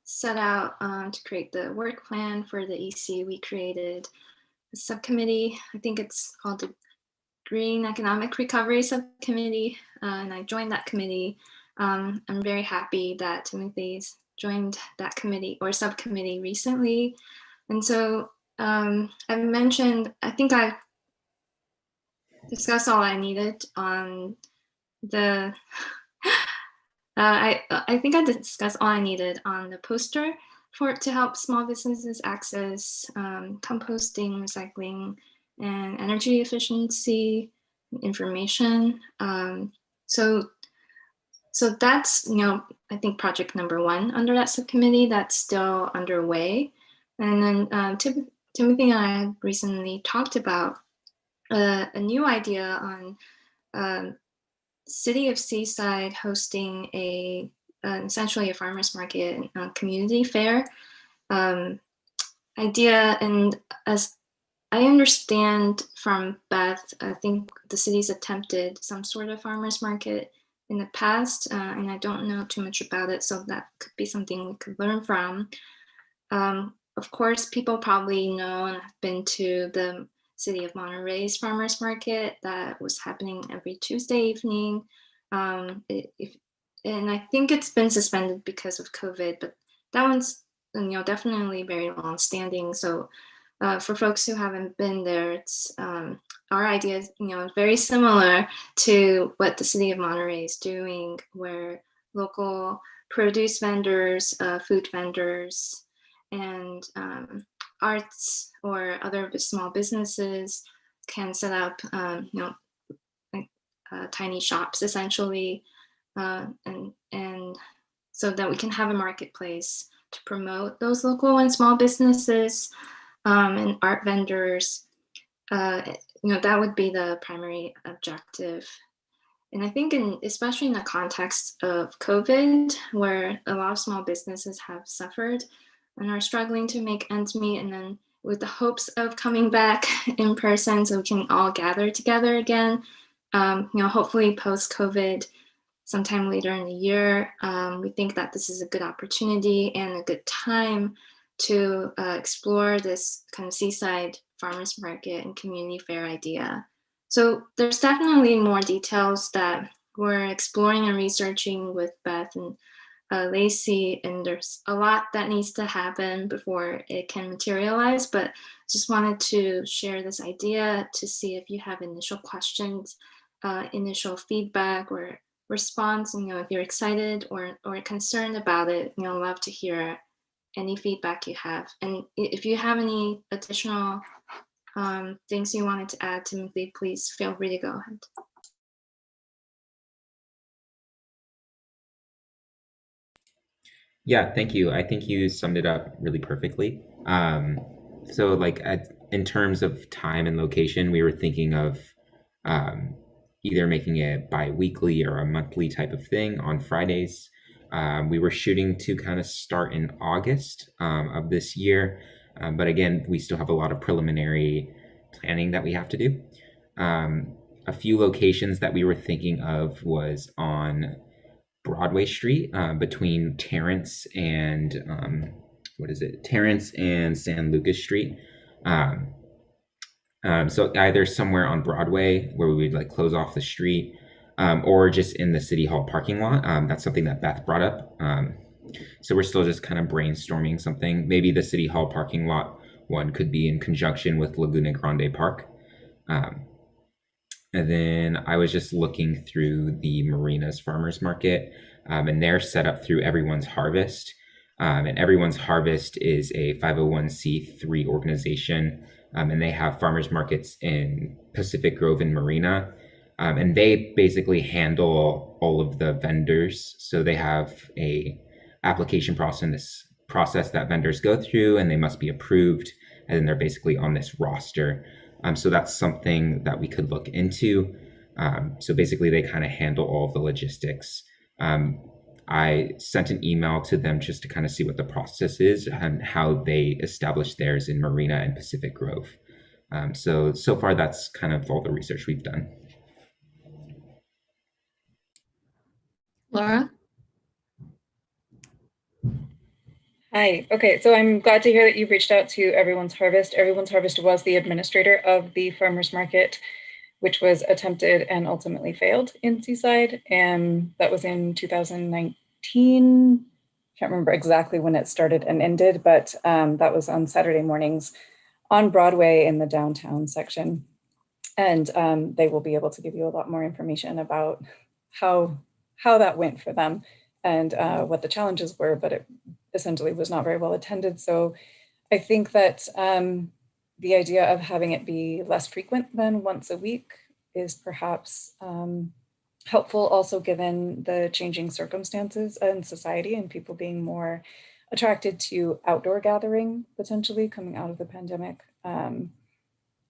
set out to create the work plan for the EC, we created a subcommittee. I think it's called the Green Economic Recovery Subcommittee, and I joined that committee. I'm very happy that Timothy's joined that committee or subcommittee recently. And so I mentioned, I think I discussed all I needed on the, I think I discussed all I needed on the poster to help small businesses access composting, recycling, and energy efficiency information. So that's, I think project number one under that subcommittee that's still underway. And then Timothy and I had recently talked about a new idea on City of Seaside hosting essentially a farmer's market community fair idea. And as I understand from Beth, I think the city's attempted some sort of farmer's market in the past, and I don't know too much about it, so that could be something we could learn from. Of course, people probably know and have been to the City of Monterey's farmers market that was happening every Tuesday evening. And I think it's been suspended because of COVID, but that one's definitely very long-standing. So for folks who haven't been there, it's our idea is very similar to what the City of Monterey is doing, where local produce vendors, food vendors, and arts or other small businesses can set up, tiny shops essentially, and so that we can have a marketplace to promote those local and small businesses and art vendors. That would be the primary objective. And I think especially in the context of COVID, where a lot of small businesses have suffered and are struggling to make ends meet, and then with the hopes of coming back in person so we can all gather together again, hopefully post-COVID, sometime later in the year, we think that this is a good opportunity and a good time to explore this kind of seaside farmers market and community fair idea. So there's definitely more details that we're exploring and researching with Beth and Lacey, and there's a lot that needs to happen before it can materialize, but just wanted to share this idea to see if you have initial questions, initial feedback or response, and if you're excited or concerned about it, love to hear any feedback you have. And if you have any additional things you wanted to add, Timothy, please feel free to go ahead. Yeah, thank you. I think you summed it up really perfectly. So in terms of time and location, we were thinking of either making it bi-weekly or a monthly type of thing on Fridays. We were shooting to kind of start in August of this year. But again, we still have a lot of preliminary planning that we have to do. A few locations that we were thinking of was on Broadway Street between Terrence and Terrence and San Lucas Street. So either somewhere on Broadway where we would like close off the street, or just in the City Hall parking lot. That's something that Beth brought up. So we're still just kind of brainstorming something. Maybe the City Hall parking lot one could be in conjunction with Laguna Grande Park. And then I was just looking through the Marinas Farmers Market, and they're set up through Everyone's Harvest. And Everyone's Harvest is a 501c3 organization, and they have farmers markets in Pacific Grove and Marina. And they basically handle all of the vendors. So they have a application process that vendors go through, and they must be approved. And then they're basically on this roster. So that's something that we could look into. So basically they kind of handle all of the logistics. I sent an email to them just to kind of see what the process is and how they establish theirs in Marina and Pacific Grove. So far that's kind of all the research we've done. Laura? Hi. Okay, so I'm glad to hear that you've reached out to Everyone's Harvest. Everyone's Harvest was the administrator of the farmers market, which was attempted and ultimately failed in Seaside. And that was in 2019. Can't remember exactly when it started and ended, but that was on Saturday mornings on Broadway in the downtown section. And they will be able to give you a lot more information about how that went for them and what the challenges were, but it essentially was not very well attended. So I think that the idea of having it be less frequent than once a week is perhaps helpful, also given the changing circumstances in society and people being more attracted to outdoor gathering, potentially coming out of the pandemic,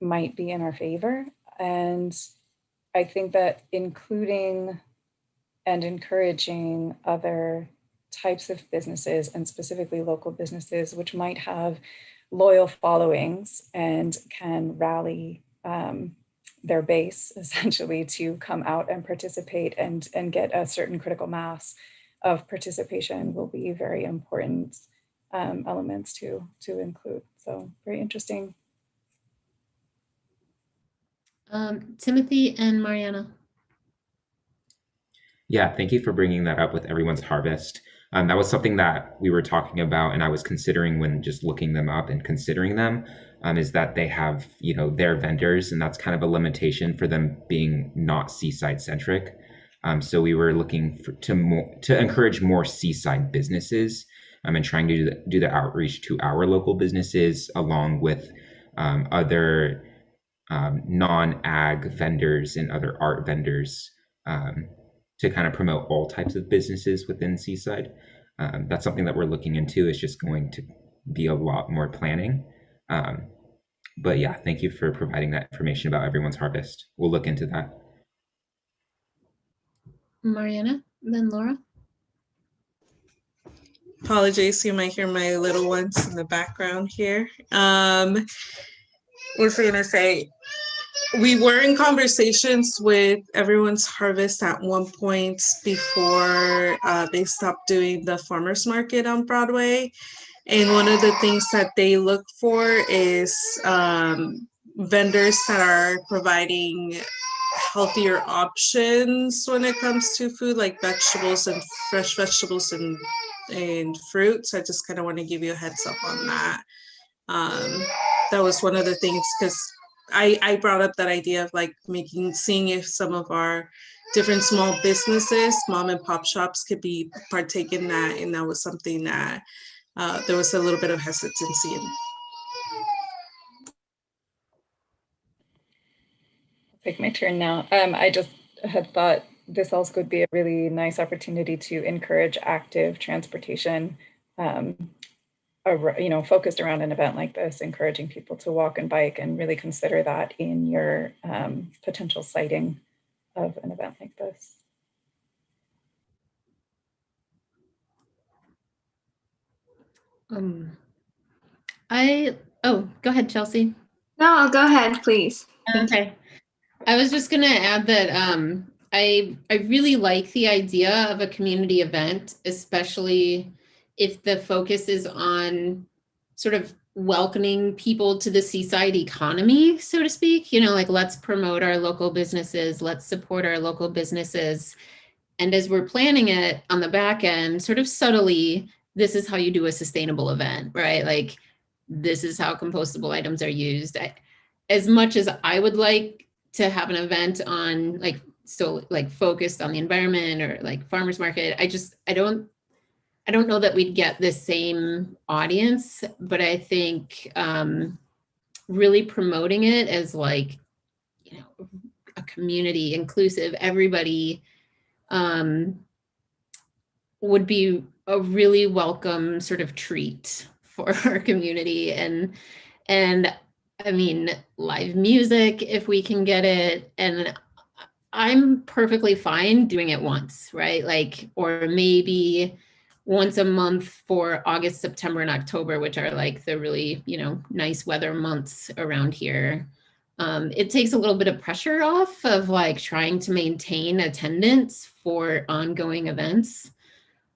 might be in our favor. And I think that including and encouraging other types of businesses, and specifically local businesses, which might have loyal followings and can rally their base essentially to come out and participate and get a certain critical mass of participation, will be very important elements to include. So very interesting. Timothy and Mariana. Yeah, thank you for bringing that up with Everyone's Harvest. That was something that we were talking about, and I was considering when just looking them up and considering them, is that they have, their vendors, and that's kind of a limitation for them being not seaside centric. So we were looking to encourage more seaside businesses, and trying to do the outreach to our local businesses along with other non-ag vendors and other art vendors, to kind of promote all types of businesses within Seaside. That's something that we're looking into. It's just going to be a lot more planning. But yeah, thank you for providing that information about Everyone's Harvest. We'll look into that. Mariana, then Laura. Apologies, you might hear my little ones in the background here. What was I gonna say? We were in conversations with Everyone's Harvest at one point before they stopped doing the farmers market on Broadway. And one of the things that they look for is vendors that are providing healthier options when it comes to food, like vegetables and fresh vegetables and fruits. I just kind of want to give you a heads up on that. That was one of the things, because I brought up that idea of like seeing if some of our different small businesses, mom and pop shops, could be partake in that, and that was something that there was a little bit of hesitancy in. I'll take my turn now. I just had thought this also could be a really nice opportunity to encourage active transportation, focused around an event like this, encouraging people to walk and bike, and really consider that in your potential siting of an event like this. Go ahead, Chelsea. No, go ahead, please. Thank you. Okay. I was just gonna add that I really like the idea of a community event, especially if the focus is on sort of welcoming people to the seaside economy, so to speak. You know, like let's promote our local businesses, let's support our local businesses. And as we're planning it on the back end, sort of subtly, this is how you do a sustainable event, right? Like this is how compostable items are used. As much as I would like to have an event on like focused on the environment or like farmers market, I don't know that we'd get the same audience, but I think really promoting it as like, you know, a community inclusive, everybody would be a really welcome sort of treat for our community. And I mean, live music, if we can get it. And I'm perfectly fine doing it once, right? Like, or maybe once a month for August, September, and October, which are like the really, you know, nice weather months around here. It takes a little bit of pressure off of like trying to maintain attendance for ongoing events.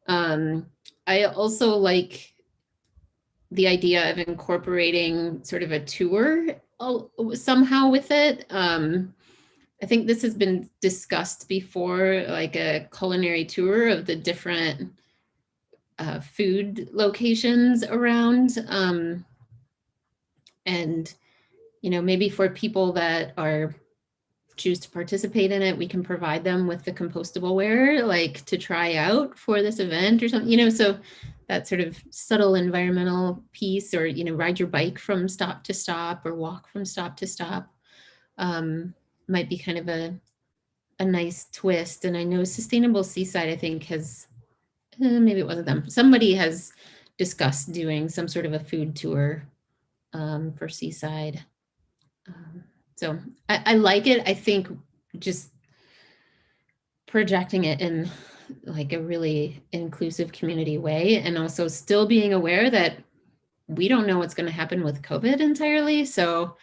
I also like the idea of incorporating sort of a tour somehow with it. I think this has been discussed before, like a culinary tour of the different food locations around. And, you know, maybe for people that choose to participate in it, we can provide them with the compostable ware, like to try out for this event or something, you know, so that sort of subtle environmental piece, or, you know, ride your bike from stop to stop or walk from stop to stop might be kind of a nice twist. And I know Sustainable Seaside, I think has, maybe it wasn't them, somebody has discussed doing some sort of a food tour for Seaside. So I like it. I think just projecting it in like a really inclusive community way, and also still being aware that we don't know what's going to happen with COVID entirely. So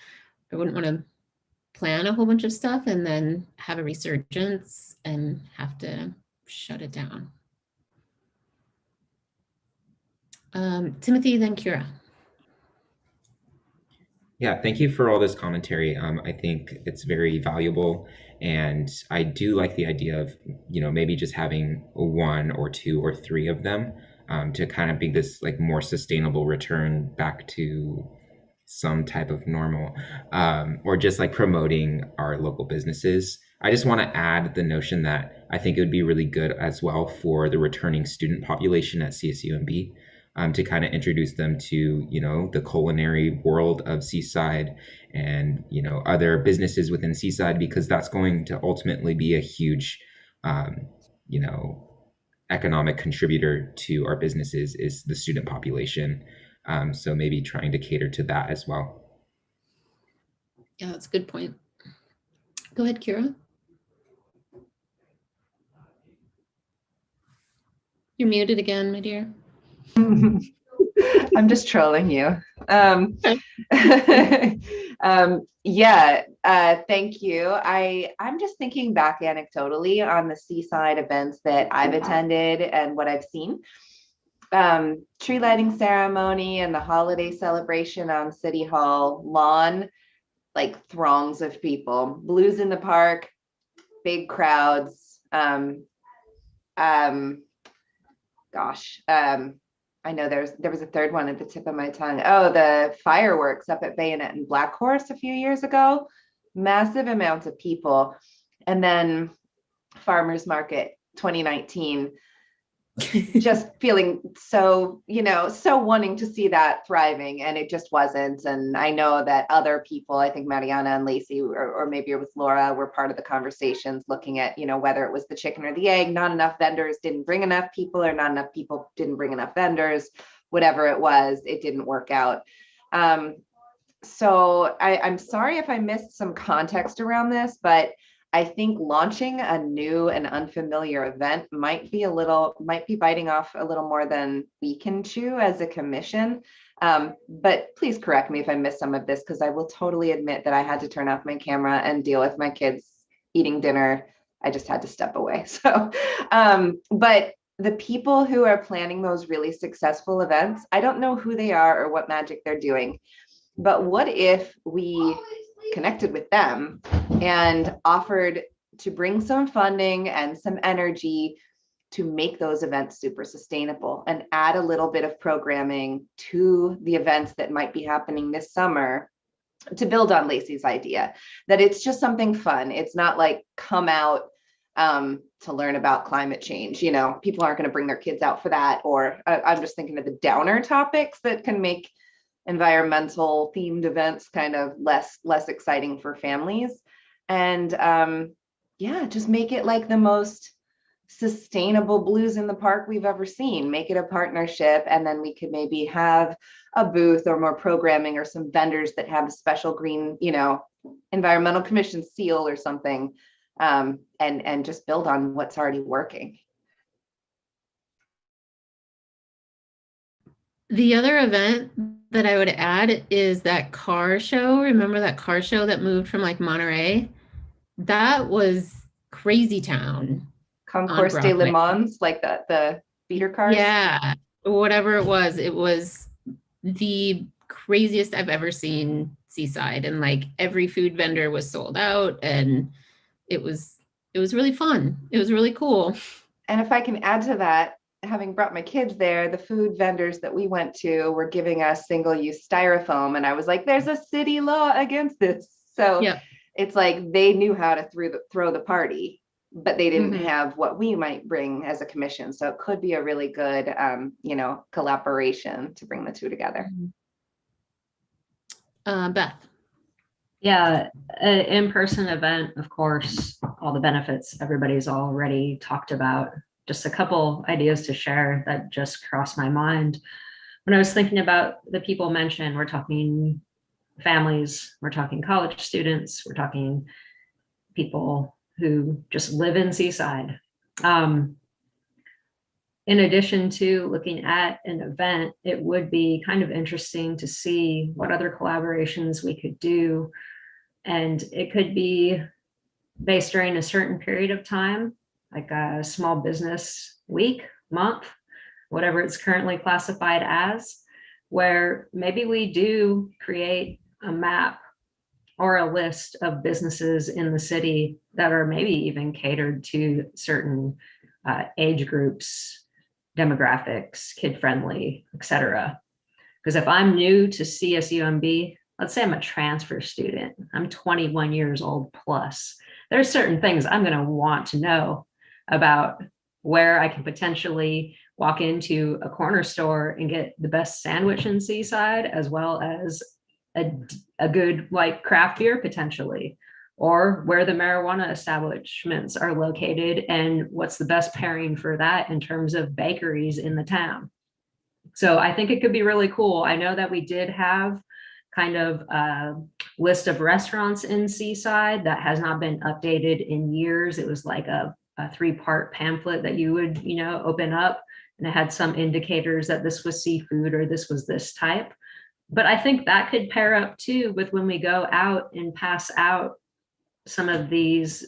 I wouldn't want to plan a whole bunch of stuff and then have a resurgence and have to shut it down. Timothy, then Kira. Yeah, thank you for all this commentary. I think it's very valuable, and I do like the idea of, you know, maybe just having one or two or three of them to kind of be this like more sustainable return back to some type of normal, or just like promoting our local businesses. I just want to add the notion that I think it would be really good as well for the returning student population at CSUMB. To kind of introduce them to, you know, the culinary world of Seaside and, you know, other businesses within Seaside, because that's going to ultimately be a huge, you know, economic contributor to our businesses is the student population. So maybe trying to cater to that as well. Yeah, that's a good point. Go ahead, Kira. You're muted again, my dear. I'm just trolling you. Thank you. I'm just thinking back anecdotally on the Seaside events that I've attended and what I've seen. Tree lighting ceremony and the holiday celebration on City Hall lawn, like throngs of people. Blues in the Park, big crowds. I know there was a third one at the tip of my tongue. Oh, the fireworks up at Bayonet and Black Horse a few years ago. Massive amounts of people. And then Farmers Market 2019. Just feeling so, you know, so wanting to see that thriving, and it just wasn't. And I know that other people, I think Mariana and Lacey, or maybe it was Laura, were part of the conversations looking at, you know, whether it was the chicken or the egg, not enough vendors didn't bring enough people, or not enough people didn't bring enough vendors, whatever it was, it didn't work out. So I'm sorry if I missed some context around this, but I think launching a new and unfamiliar event might be biting off a little more than we can chew as a commission. But please correct me if I missed some of this, because I will totally admit that I had to turn off my camera and deal with my kids eating dinner. I just had to step away. So, but the people who are planning those really successful events, I don't know who they are or what magic they're doing, but what if we connected with them and offered to bring some funding and some energy to make those events super sustainable and add a little bit of programming to the events that might be happening this summer, to build on Lacey's idea that it's just something fun. It's not like come out to learn about climate change. You know, people aren't going to bring their kids out for that. Or I'm just thinking of the downer topics that can make environmental themed events kind of less exciting for families. And yeah, just make it like the most sustainable blues in the park we've ever seen. Make it a partnership, and then we could maybe have a booth or more programming or some vendors that have a special green, you know, environmental commission seal or something, and just build on what's already working. The other event that I would add is that car show. Remember that car show that moved from like Monterey? That was crazy town. Concours de Le Mans, like the feeder cars. Yeah, whatever it was the craziest I've ever seen Seaside, and like every food vendor was sold out, and it was really fun. It was really cool. And if I can add to that, having brought my kids there, the food vendors that we went to were giving us single-use styrofoam, and I was like, there's a city law against this. So yeah, it's like they knew how to throw the party, but they didn't have what we might bring as a commission. So it could be a really good, you know, collaboration to bring the two together. Beth. Yeah, an in-person event, of course, all the benefits everybody's already talked about. Just a couple ideas to share that just crossed my mind. When I was thinking about the people mentioned, we're talking families, we're talking college students, we're talking people who just live in Seaside. In addition to looking at an event, it would be kind of interesting to see what other collaborations we could do. And it could be based during a certain period of time, like a small business week, month, whatever it's currently classified as, where maybe we do create a map or a list of businesses in the city that are maybe even catered to certain age groups, demographics, kid-friendly, et cetera. Because if I'm new to CSUMB, let's say I'm a transfer student, I'm 21 years old plus, there's certain things I'm going to want to know about where I can potentially walk into a corner store and get the best sandwich in Seaside, as well as a good like craft beer potentially, or where the marijuana establishments are located and what's the best pairing for that in terms of bakeries in the town. So I think it could be really cool. I know that we did have kind of a list of restaurants in Seaside that has not been updated in years. It was like a 3-part pamphlet that you would, you know, open up, and it had some indicators that this was seafood or this was this type. But I think that could pair up too with when we go out and pass out some of these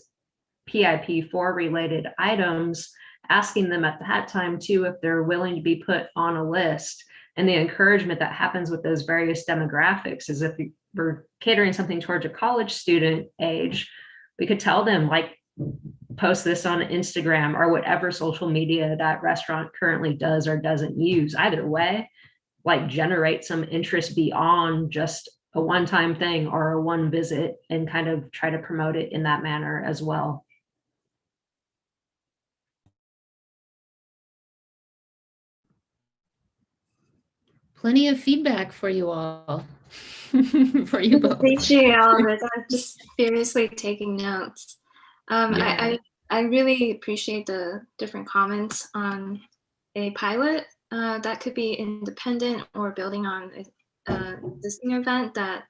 PIP4 related items, asking them at that time too if they're willing to be put on a list. And the encouragement that happens with those various demographics is if we're catering something towards a college student age, we could tell them like, post this on Instagram or whatever social media that restaurant currently does or doesn't use. Either way, like generate some interest beyond just a one-time thing or a one visit, and kind of try to promote it in that manner as well. Plenty of feedback for you all. For you both. Appreciate all of it. I'm just seriously taking notes. I really appreciate the different comments on a pilot that could be independent or building on an existing event that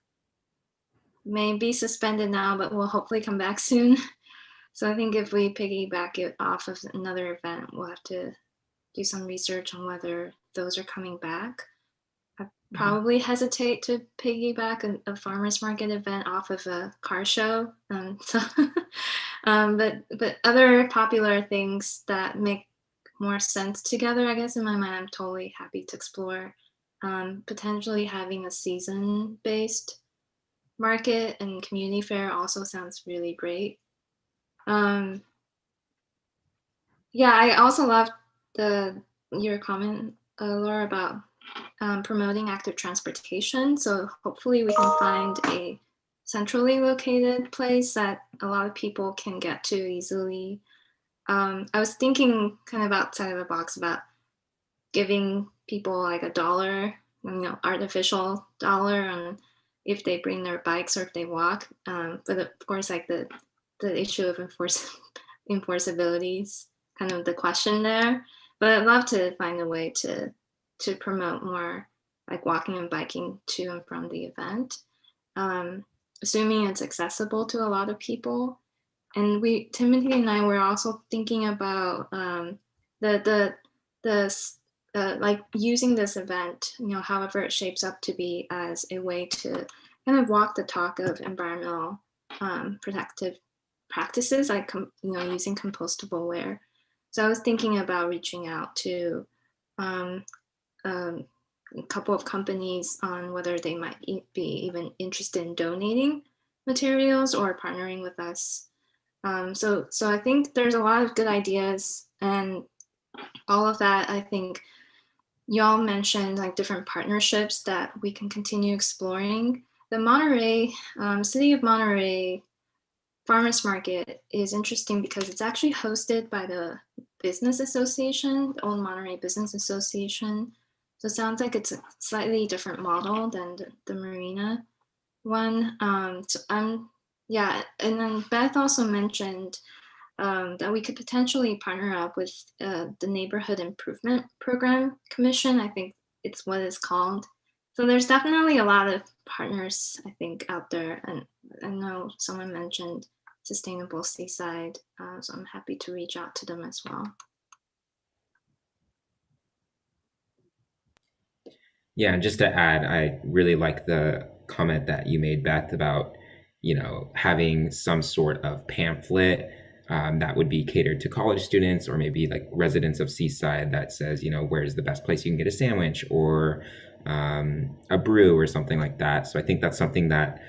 may be suspended now, but will hopefully come back soon. So I think if we piggyback it off of another event, we'll have to do some research on whether those are coming back. I probably hesitate to piggyback a farmers market event off of a car show. But other popular things that make more sense together, I guess in my mind, I'm totally happy to explore. Potentially having a season-based market and community fair also sounds really great. Yeah, I also loved your comment, Laura, about promoting active transportation. So hopefully we can find a centrally located place that a lot of people can get to easily. I was thinking kind of outside of the box about giving people like $1, artificial dollar, and if they bring their bikes or if they walk. But of course, like the issue of enforceability is kind of the question there. But I'd love to find a way to promote more like walking and biking to and from the event, assuming it's accessible to a lot of people. And Timothy and I were also thinking about like using this event, however it shapes up to be, as a way to kind of walk the talk of environmental protective practices, like using compostable ware. So I was thinking about reaching out to a couple of companies on whether they might be even interested in donating materials or partnering with us. So I think there's a lot of good ideas, and all of that, I think y'all mentioned like different partnerships that we can continue exploring. The Monterey, City of Monterey Farmers Market is interesting because it's actually hosted by the Business Association, the Old Monterey Business Association. So it sounds like it's a slightly different model than the marina one. Yeah, and then Beth also mentioned that we could potentially partner up with the Neighborhood Improvement Program Commission. I think it's what it's called. So there's definitely a lot of partners, I think, out there. And I know someone mentioned Sustainable Seaside, so I'm happy to reach out to them as well. Yeah, and just to add, I really like the comment that you made, Beth, about having some sort of pamphlet that would be catered to college students or maybe like residents of Seaside that says, where's the best place you can get a sandwich or a brew or something like that. So I think that's something that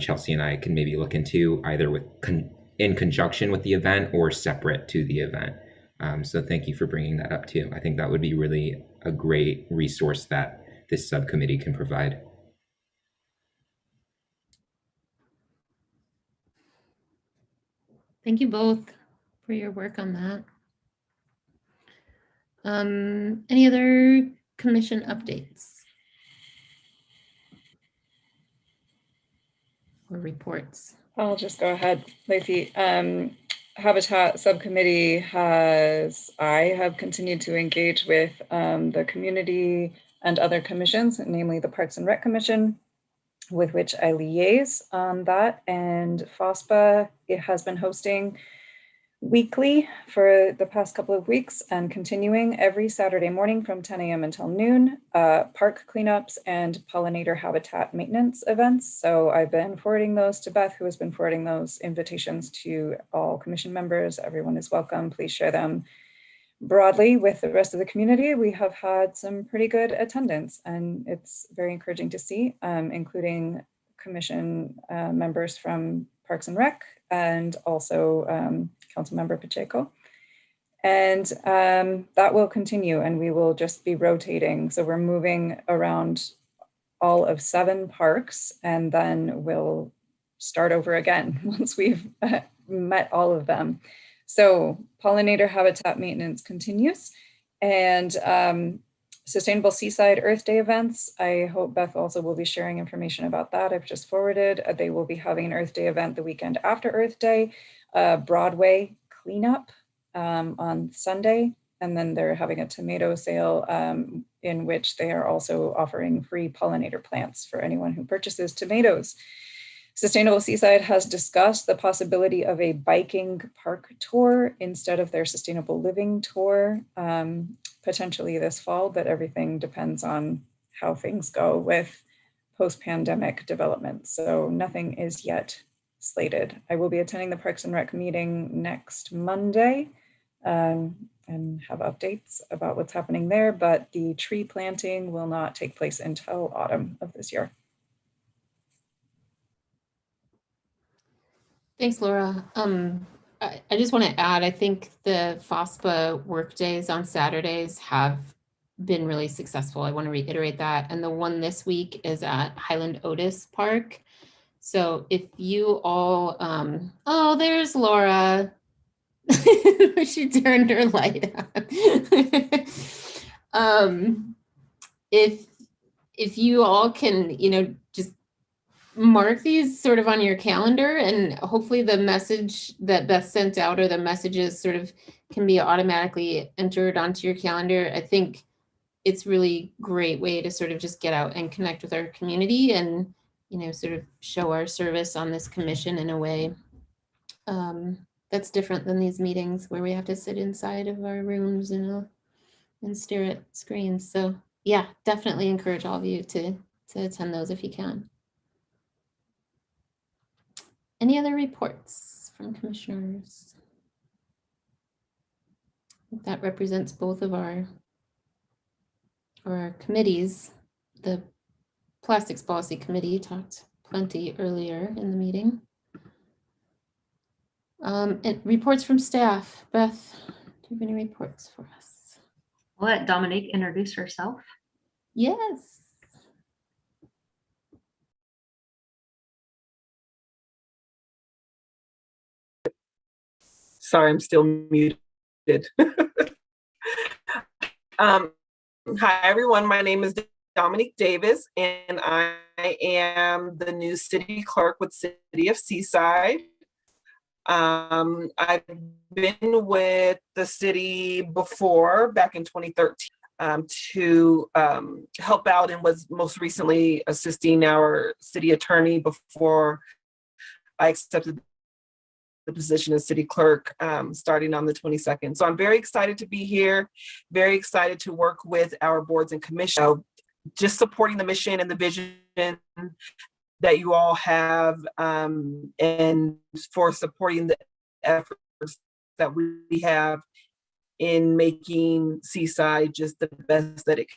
Chelsea and I can maybe look into either in conjunction with the event or separate to the event. So thank you for bringing that up too. I think that would be really a great resource that this subcommittee can provide. Thank you both for your work on that. Any other commission updates or reports? I'll just go ahead, Lacey. Habitat Subcommittee I have continued to engage with the community and other commissions, namely the Parks and Rec Commission, with which I liaise on that. And FOSPA, it has been hosting weekly for the past couple of weeks and continuing every Saturday morning from 10 a.m. until noon, park cleanups and pollinator habitat maintenance events. So I've been forwarding those to Beth, who has been forwarding those invitations to all commission members. Everyone is welcome. Please share them broadly with the rest of the community. We have had some pretty good attendance, and it's very encouraging to see, including commission members from Parks and Rec and also Councilmember Pacheco. And that will continue, and we will just be rotating. So we're moving around all of 7 parks, and then we'll start over again once we've met all of them. So pollinator habitat maintenance continues, and Sustainable Seaside Earth Day events. I hope Beth also will be sharing information about that. I've just forwarded. They will be having an Earth Day event the weekend after Earth Day, Broadway cleanup on Sunday, and then they're having a tomato sale in which they are also offering free pollinator plants for anyone who purchases tomatoes. Sustainable Seaside has discussed the possibility of a biking park tour instead of their sustainable living tour, potentially this fall, but everything depends on how things go with post-pandemic development. So nothing is yet slated. I will be attending the Parks and Rec meeting next Monday and have updates about what's happening there, but the tree planting will not take place until autumn of this year. Thanks, Laura. I just want to add, I think the FOSPA work days on Saturdays have been really successful. I want to reiterate that. And the one this week is at Highland Otis Park. So if you all, oh, there's Laura. She turned her light on. If you all can, just mark these sort of on your calendar, and hopefully the message that Beth sent out or the messages sort of can be automatically entered onto your calendar. I think it's really great way to sort of just get out and connect with our community and, sort of show our service on this commission in a way that's different than these meetings where we have to sit inside of our rooms and stare at screens. So yeah, definitely encourage all of you to attend those if you can. Any other reports from commissioners? That represents both of our committees. The Plastics Policy Committee talked plenty earlier in the meeting. And reports from staff. Beth, do you have any reports for us? I'll let Dominique introduce herself. Yes. Sorry, I'm still muted. Hi, everyone. My name is Dominique Davis, and I am the new city clerk with City of Seaside. I've been with the city before, back in 2013, to help out, and was most recently assisting our city attorney before I accepted the position as city clerk starting on the 22nd. So I'm very excited to be here, very excited to work with our boards and commissions, just supporting the mission and the vision that you all have, and for supporting the efforts that we have in making Seaside just the best that it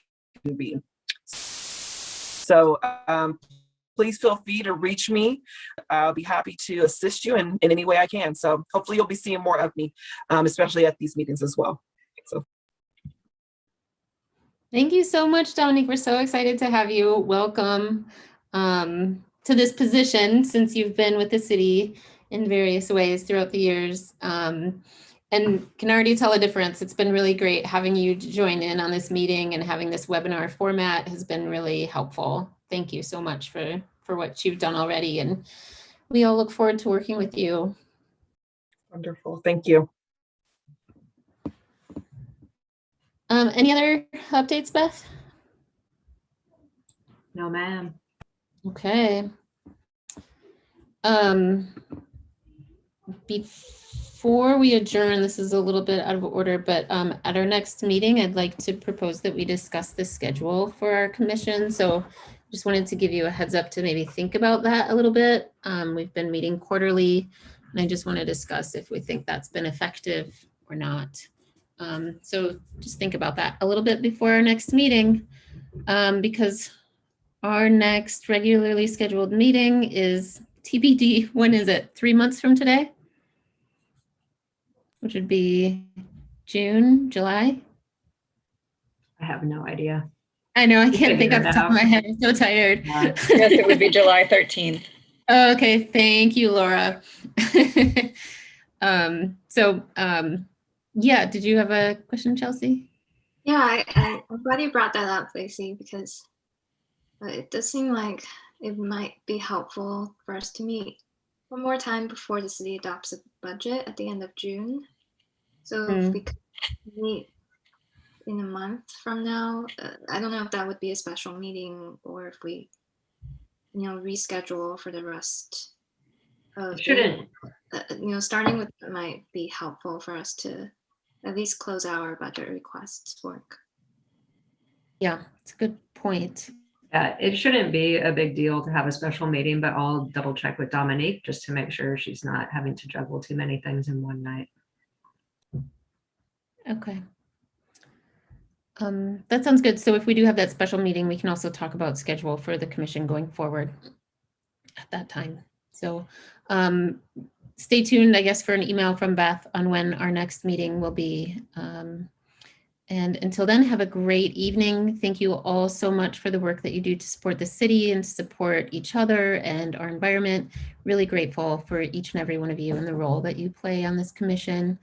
can be. So please feel free to reach me. I'll be happy to assist you in any way I can. So hopefully you'll be seeing more of me, especially at these meetings as well. So. Thank you so much, Dominique. We're so excited to have you. Welcome to this position, since you've been with the city in various ways throughout the years. And can already tell a difference. It's been really great having you join in on this meeting, and having this webinar format has been really helpful. Thank you so much for what you've done already. And we all look forward to working with you. Wonderful. Thank you. Any other updates, Beth? No, ma'am. Okay. Before we adjourn, this is a little bit out of order, but at our next meeting, I'd like to propose that we discuss the schedule for our commission. So just wanted to give you a heads up to maybe think about that a little bit. We've been meeting quarterly, and I just want to discuss if we think that's been effective or not. So just think about that a little bit before our next meeting, because our next regularly scheduled meeting is TBD. When is it? 3 months from today? Which would be June, July? I have no idea. I know, I can't think off the top of my head. I'm so tired. Yes, it would be July 13th. Oh, okay, thank you, Laura. Yeah, did you have a question, Chelsea? Yeah, I'm glad you brought that up, Lacey, because it does seem like it might be helpful for us to meet one more time before the city adopts a budget at the end of June. So if we could meet in a month from now, I don't know if that would be a special meeting, or if we reschedule for the rest of It shouldn't. starting with it might be helpful for us to at least close out our budget requests work. Yeah, it's a good point. It shouldn't be a big deal to have a special meeting, but I'll double check with Dominique just to make sure she's not having to juggle too many things in one night. Okay. That sounds good. So if we do have that special meeting, we can also talk about schedule for the commission going forward at that time. So stay tuned, I guess, for an email from Beth on when our next meeting will be. And until then, have a great evening. Thank you all so much for the work that you do to support the city and to support each other and our environment. Really grateful for each and every one of you and the role that you play on this commission.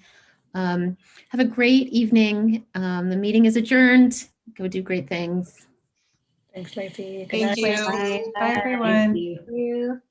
Have a great evening. The meeting is adjourned. Go do great things. Thanks, Lacey. Good Thank night. you. Bye, everyone. Thank you. Thank you.